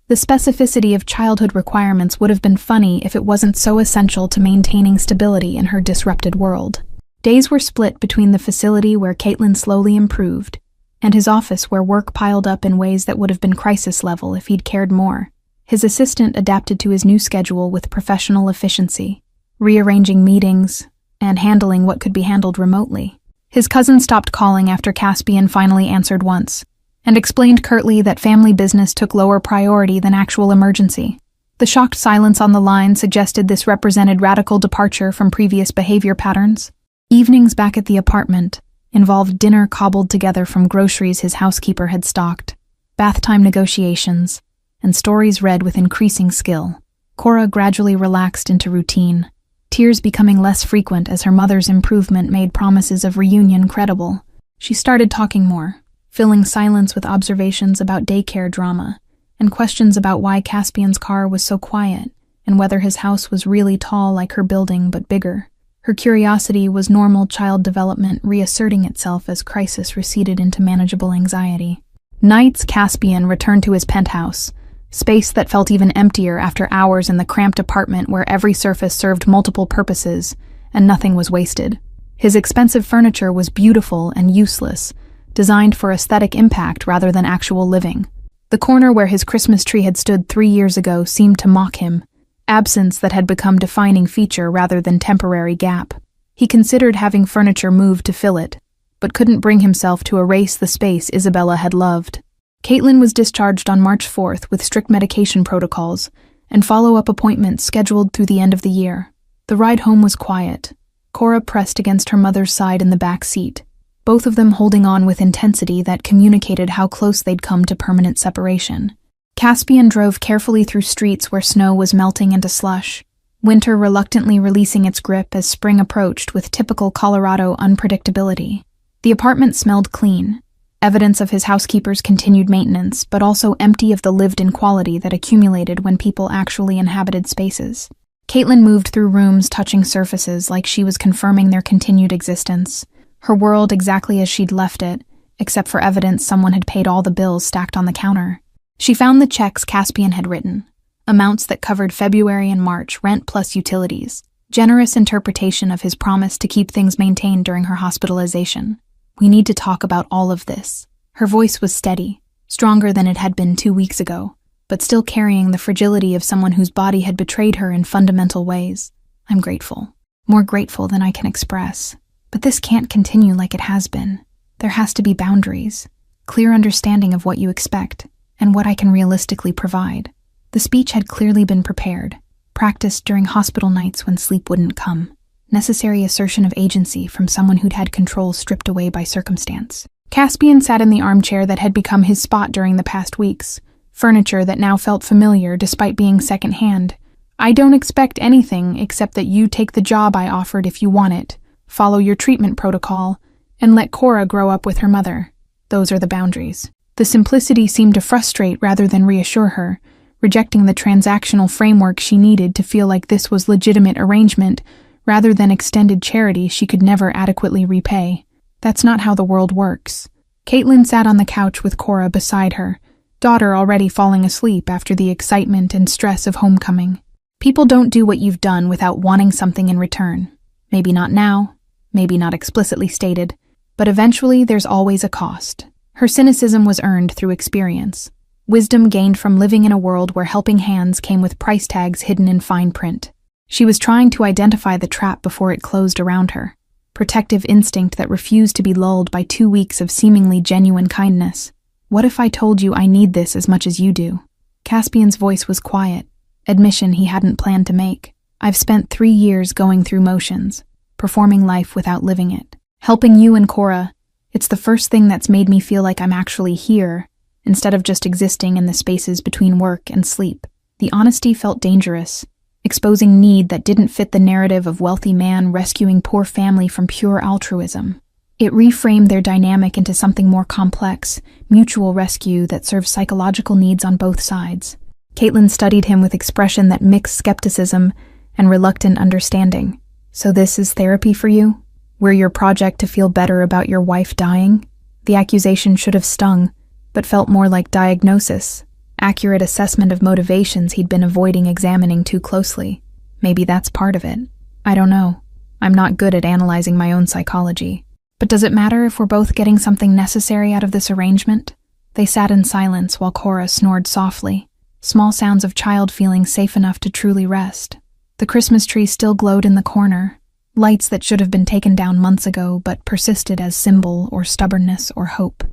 The specificity of childhood requirements would have been funny if it wasn't so essential to maintaining stability in her disrupted world. Days were split between the facility where Caitlin slowly improved and his office where work piled up in ways that would have been crisis level if he'd cared more. His assistant adapted to his new schedule with professional efficiency, rearranging meetings and handling what could be handled remotely. His cousin stopped calling after Caspian finally answered once, and explained curtly that family business took lower priority than actual emergency. The shocked silence on the line suggested this represented radical departure from previous behavior patterns. Evenings back at the apartment involved dinner cobbled together from groceries his housekeeper had stocked, bath time negotiations, and stories read with increasing skill. Cora gradually relaxed into routine, tears becoming less frequent as her mother's improvement made promises of reunion credible. She started talking more, filling silence with observations about daycare drama and questions about why Caspian's car was so quiet and whether his house was really tall like her building but bigger. Her curiosity was normal child development reasserting itself as crisis receded into manageable anxiety. Nights, Caspian returned to his penthouse, space that felt even emptier after hours in the cramped apartment where every surface served multiple purposes and nothing was wasted. His expensive furniture was beautiful and useless, designed for aesthetic impact rather than actual living. The corner where his Christmas tree had stood 3 years ago seemed to mock him, absence that had become defining feature rather than temporary gap. He considered having furniture moved to fill it, but couldn't bring himself to erase the space Isabella had loved. Caitlin was discharged on March 4th with strict medication protocols and follow-up appointments scheduled through the end of the year. The ride home was quiet. Cora pressed against her mother's side in the back seat, both of them holding on with intensity that communicated how close they'd come to permanent separation. Caspian drove carefully through streets where snow was melting into slush, winter reluctantly releasing its grip as spring approached with typical Colorado unpredictability. The apartment smelled clean, evidence of his housekeeper's continued maintenance, but also empty of the lived-in quality that accumulated when people actually inhabited spaces. Caitlin moved through rooms touching surfaces like she was confirming their continued existence, her world exactly as she'd left it, except for evidence someone had paid all the bills stacked on the counter. She found the checks Caspian had written, amounts that covered February and March, rent plus utilities, generous interpretation of his promise to keep things maintained during her hospitalization. "We need to talk about all of this." Her voice was steady, stronger than it had been 2 weeks ago, but still carrying the fragility of someone whose body had betrayed her in fundamental ways. "I'm grateful, more grateful than I can express. But this can't continue like it has been. There has to be boundaries, clear understanding of what you expect, and what I can realistically provide." The speech had clearly been prepared, practiced during hospital nights when sleep wouldn't come. Necessary assertion of agency from someone who'd had control stripped away by circumstance. Caspian sat in the armchair that had become his spot during the past weeks, furniture that now felt familiar despite being second-hand. "I don't expect anything except that you take the job I offered if you want it, follow your treatment protocol, and let Cora grow up with her mother. Those are the boundaries." The simplicity seemed to frustrate rather than reassure her, rejecting the transactional framework she needed to feel like this was legitimate arrangement rather than extended charity she could never adequately repay. That's not how the world works. Caitlin sat on the couch with Cora beside her, daughter already falling asleep after the excitement and stress of homecoming. People don't do what you've done without wanting something in return. Maybe not now, maybe not explicitly stated, but eventually there's always a cost. Her cynicism was earned through experience, wisdom gained from living in a world where helping hands came with price tags hidden in fine print. She was trying to identify the trap before it closed around her, protective instinct that refused to be lulled by 2 weeks of seemingly genuine kindness. What if I told you I need this as much as you do? Caspian's voice was quiet, admission he hadn't planned to make. I've spent 3 years going through motions, performing life without living it. Helping you and Cora, it's the first thing that's made me feel like I'm actually here, instead of just existing in the spaces between work and sleep. The honesty felt dangerous, exposing need that didn't fit the narrative of wealthy man rescuing poor family from pure altruism. It reframed their dynamic into something more complex, mutual rescue that serves psychological needs on both sides. Caitlin studied him with expression that mixed skepticism and reluctant understanding. So this is therapy for you? We're your project to feel better about your wife dying? The accusation should have stung, but felt more like diagnosis, accurate assessment of motivations he'd been avoiding examining too closely. Maybe that's part of it. I don't know. I'm not good at analyzing my own psychology. But does it matter if we're both getting something necessary out of this arrangement? They sat in silence while Cora snored softly, small sounds of child feeling safe enough to truly rest. The Christmas tree still glowed in the corner, lights that should have been taken down months ago but persisted as symbol or stubbornness or hope.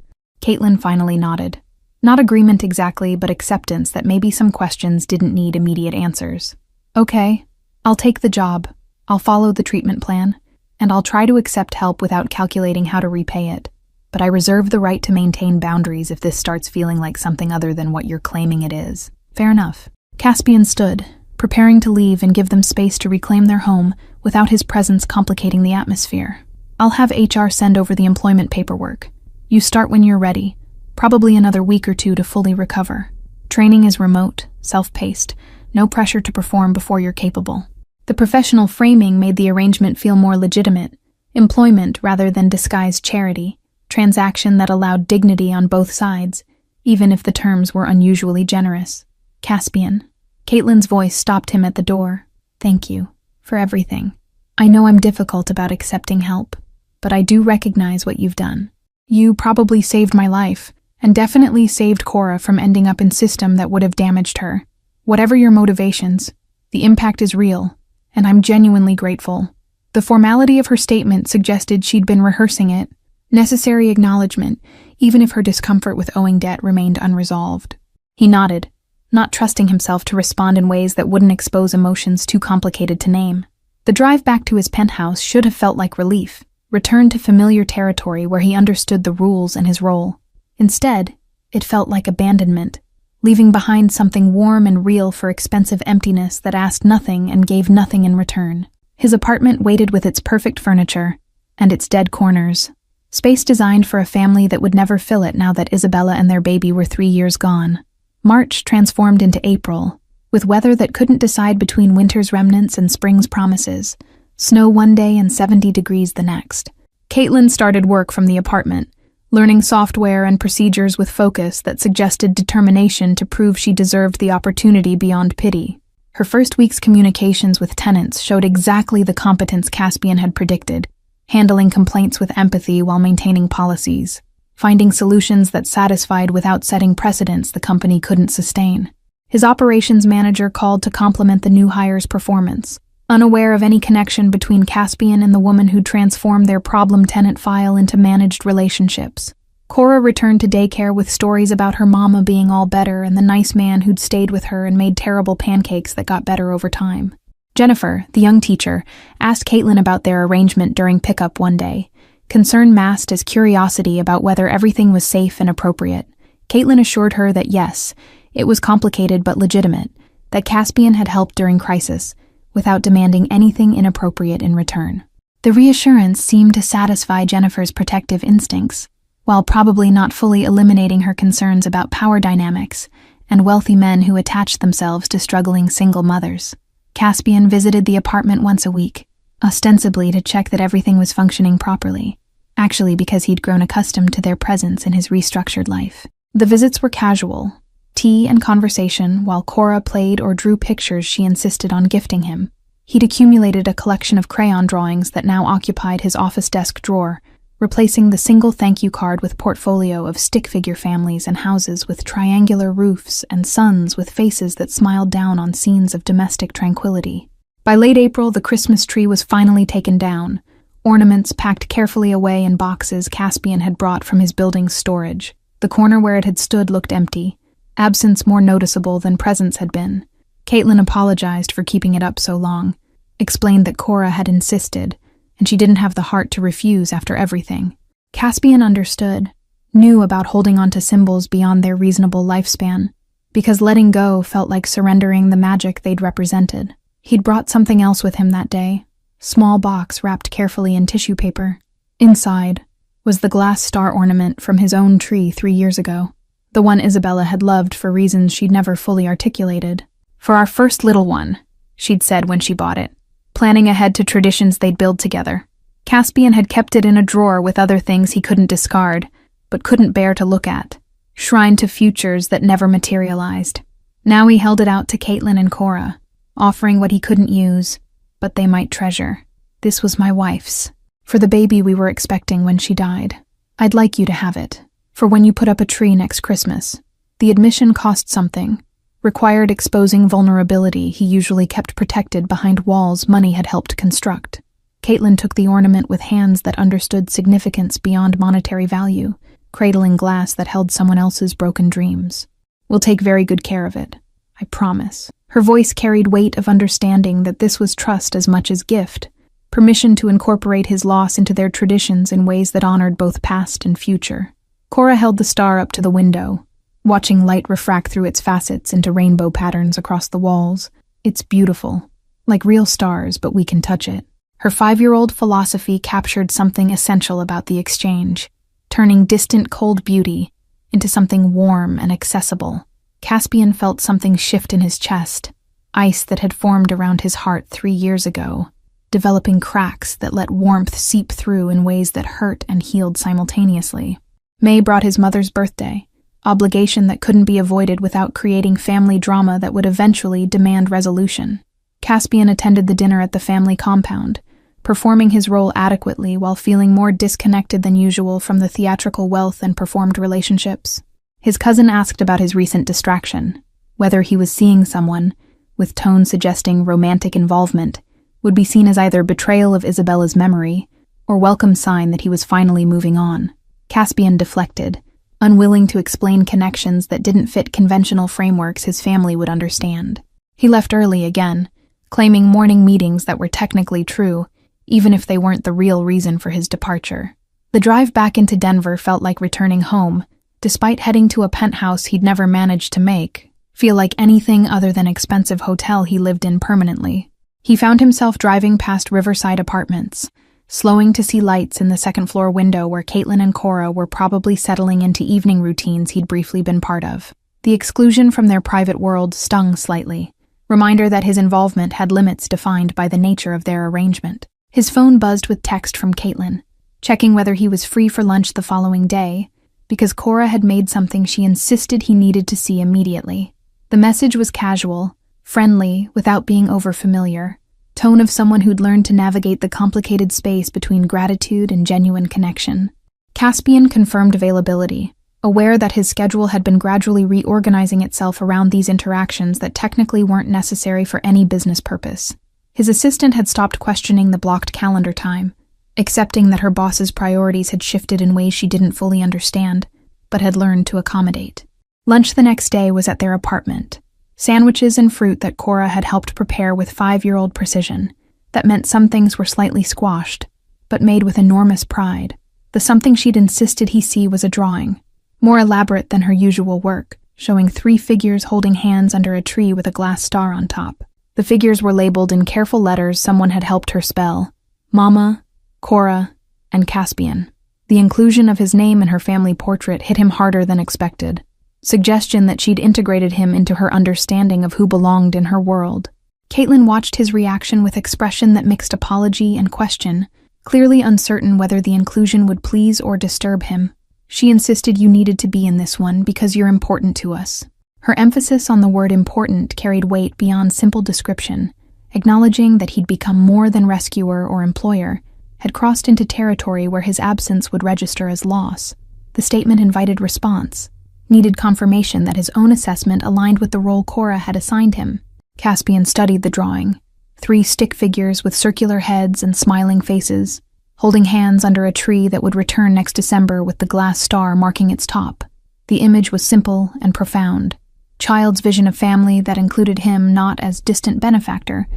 Caitlin finally nodded. Not agreement exactly, but acceptance that maybe some questions didn't need immediate answers. Okay, I'll take the job. I'll follow the treatment plan. And I'll try to accept help without calculating how to repay it. But I reserve the right to maintain boundaries if this starts feeling like something other than what you're claiming it is. Fair enough. Caspian stood, preparing to leave and give them space to reclaim their home without his presence complicating the atmosphere. I'll have HR send over the employment paperwork. You start when you're ready, probably another week or 2 to fully recover. Training is remote, self-paced, no pressure to perform before you're capable. The professional framing made the arrangement feel more legitimate, employment rather than disguised charity, transaction that allowed dignity on both sides, even if the terms were unusually generous. Caspian. Caitlin's voice stopped him at the door. Thank you for everything. I know I'm difficult about accepting help, but I do recognize what you've done. You probably saved my life, and definitely saved Cora from ending up in system that would have damaged her. Whatever your motivations, the impact is real. And I'm genuinely grateful. The formality of her statement suggested she'd been rehearsing it, necessary acknowledgement, even if her discomfort with owing debt remained unresolved. He nodded, not trusting himself to respond in ways that wouldn't expose emotions too complicated to name. The drive back to his penthouse should have felt like relief, return to familiar territory where he understood the rules and his role. Instead, it felt like abandonment, leaving behind something warm and real for expensive emptiness that asked nothing and gave nothing in return. His apartment waited with its perfect furniture and its dead corners, space designed for a family that would never fill it now that Isabella and their baby were 3 years gone. March transformed into April, with weather that couldn't decide between winter's remnants and spring's promises, snow one day and 70 degrees the next. Caitlin started work from the apartment, learning software and procedures with focus that suggested determination to prove she deserved the opportunity beyond pity. Her first week's communications with tenants showed exactly the competence Caspian had predicted, handling complaints with empathy while maintaining policies, finding solutions that satisfied without setting precedents the company couldn't sustain. His operations manager called to compliment the new hire's performance, unaware of any connection between Caspian and the woman who'd transformed their problem tenant file into managed relationships. Cora returned to daycare with stories about her mama being all better and the nice man who'd stayed with her and made terrible pancakes that got better over time. Jennifer, the young teacher, asked Caitlin about their arrangement during pickup one day, concern masked as curiosity about whether everything was safe and appropriate. Caitlin assured her that yes, it was complicated but legitimate, that Caspian had helped during crisis, without demanding anything inappropriate in return. The reassurance seemed to satisfy Jennifer's protective instincts, while probably not fully eliminating her concerns about power dynamics and wealthy men who attached themselves to struggling single mothers. Caspian visited the apartment once a week, ostensibly to check that everything was functioning properly, actually because he'd grown accustomed to their presence in his restructured life. The visits were casual, tea and conversation, while Cora played or drew pictures she insisted on gifting him. He'd accumulated a collection of crayon drawings that now occupied his office desk drawer, replacing the single thank you card with portfolio of stick figure families and houses with triangular roofs and suns with faces that smiled down on scenes of domestic tranquility. By late April, the Christmas tree was finally taken down, ornaments packed carefully away in boxes Caspian had brought from his building's storage. The corner where it had stood looked empty, absence more noticeable than presence had been. Caitlin apologized for keeping it up so long, explained that Cora had insisted, and she didn't have the heart to refuse after everything. Caspian understood, knew about holding on to symbols beyond their reasonable lifespan, because letting go felt like surrendering the magic they'd represented. He'd brought something else with him that day, small box wrapped carefully in tissue paper. Inside was the glass star ornament from his own tree 3 years ago, the one Isabella had loved for reasons she'd never fully articulated. "For our first little one," she'd said when she bought it, planning ahead to traditions they'd build together. Caspian had kept it in a drawer with other things he couldn't discard, but couldn't bear to look at, shrined to futures that never materialized. Now he held it out to Caitlin and Cora, offering what he couldn't use, but they might treasure. "This was my wife's, for the baby we were expecting when she died. I'd like you to have it, for when you put up a tree next Christmas." The admission cost something, required exposing vulnerability he usually kept protected behind walls money had helped construct. Caitlin took the ornament with hands that understood significance beyond monetary value, cradling glass that held someone else's broken dreams. "We'll take very good care of it, I promise." Her voice carried weight of understanding that this was trust as much as gift, permission to incorporate his loss into their traditions in ways that honored both past and future. Cora held the star up to the window, watching light refract through its facets into rainbow patterns across the walls. "It's beautiful, like real stars, but we can touch it." Her 5-year-old philosophy captured something essential about the exchange, turning distant cold beauty into something warm and accessible. Caspian felt something shift in his chest, ice that had formed around his heart 3 years ago, developing cracks that let warmth seep through in ways that hurt and healed simultaneously. May brought his mother's birthday, obligation that couldn't be avoided without creating family drama that would eventually demand resolution. Caspian attended the dinner at the family compound, performing his role adequately while feeling more disconnected than usual from the theatrical wealth and performed relationships. His cousin asked about his recent distraction, whether he was seeing someone, with tone suggesting romantic involvement, would be seen as either betrayal of Isabella's memory or welcome sign that he was finally moving on. Caspian deflected, unwilling to explain connections that didn't fit conventional frameworks his family would understand. He left early again, claiming morning meetings that were technically true, even if they weren't the real reason for his departure. The drive back into Denver felt like returning home, despite heading to a penthouse he'd never managed to make feel like anything other than expensive hotel he lived in permanently. He found himself driving past Riverside Apartments, slowing to see lights in the second-floor window where Caitlin and Cora were probably settling into evening routines he'd briefly been part of. The exclusion from their private world stung slightly, reminder that his involvement had limits defined by the nature of their arrangement. His phone buzzed with text from Caitlin, checking whether he was free for lunch the following day, because Cora had made something she insisted he needed to see immediately. The message was casual, friendly without being overfamiliar, tone of someone who'd learned to navigate the complicated space between gratitude and genuine connection. Caspian confirmed availability, aware that his schedule had been gradually reorganizing itself around these interactions that technically weren't necessary for any business purpose. His assistant had stopped questioning the blocked calendar time, accepting that her boss's priorities had shifted in ways she didn't fully understand, but had learned to accommodate. Lunch the next day was at their apartment. Sandwiches and fruit that Cora had helped prepare with 5-year-old precision. That meant some things were slightly squashed, but made with enormous pride. The something she'd insisted he see was a drawing, more elaborate than her usual work, showing 3 figures holding hands under a tree with a glass star on top. The figures were labeled in careful letters someone had helped her spell: Mama, Cora, and Caspian. The inclusion of his name in her family portrait hit him harder than expected. Suggestion that she'd integrated him into her understanding of who belonged in her world. Caitlin watched his reaction with expression that mixed apology and question, clearly uncertain whether the inclusion would please or disturb him. She insisted you needed to be in this one because you're important to us. Her emphasis on the word important carried weight beyond simple description, acknowledging that he'd become more than rescuer or employer, had crossed into territory where his absence would register as loss. The statement invited response, needed confirmation that his own assessment aligned with the role Cora had assigned him. Caspian studied the drawing. 3 stick figures with circular heads and smiling faces, holding hands under a tree that would return next December with the glass star marking its top. The image was simple and profound. Child's vision of family that included him not as distant benefactor,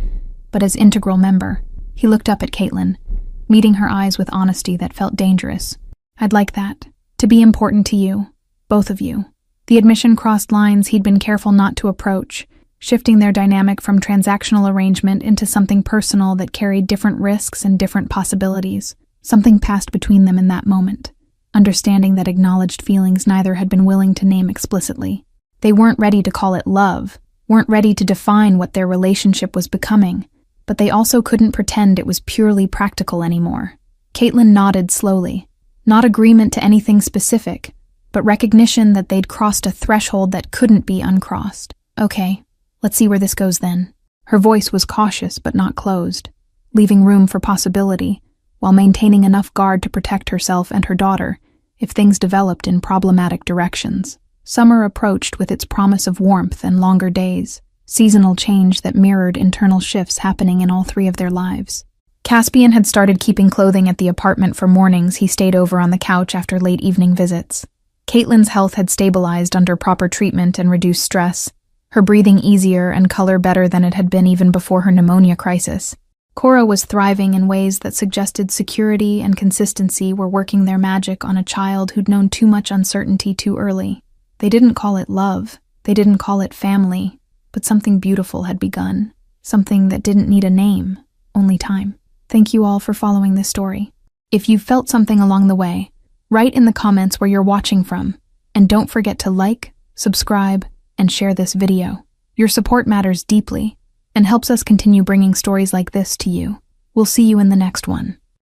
but as integral member. He looked up at Caitlin, meeting her eyes with honesty that felt dangerous. I'd like that. To be important to you. Both of you. The admission crossed lines he'd been careful not to approach, shifting their dynamic from transactional arrangement into something personal that carried different risks and different possibilities. Something passed between them in that moment, understanding that acknowledged feelings neither had been willing to name explicitly. They weren't ready to call it love, weren't ready to define what their relationship was becoming, but they also couldn't pretend it was purely practical anymore. Caitlin nodded slowly, not agreement to anything specific, but recognition that they'd crossed a threshold that couldn't be uncrossed. Okay, let's see where this goes then. Her voice was cautious but not closed, leaving room for possibility, while maintaining enough guard to protect herself and her daughter if things developed in problematic directions. Summer approached with its promise of warmth and longer days, seasonal change that mirrored internal shifts happening in all 3 of their lives. Caspian had started keeping clothing at the apartment for mornings he stayed over on the couch after late evening visits. Caitlin's health had stabilized under proper treatment and reduced stress, her breathing easier and color better than it had been even before her pneumonia crisis. Cora was thriving in ways that suggested security and consistency were working their magic on a child who'd known too much uncertainty too early. They didn't call it love, they didn't call it family, but something beautiful had begun, something that didn't need a name, only time. Thank you all for following this story. If you've felt something along the way, write in the comments where you're watching from, and don't forget to like, subscribe, and share this video. Your support matters deeply and helps us continue bringing stories like this to you. We'll see you in the next one.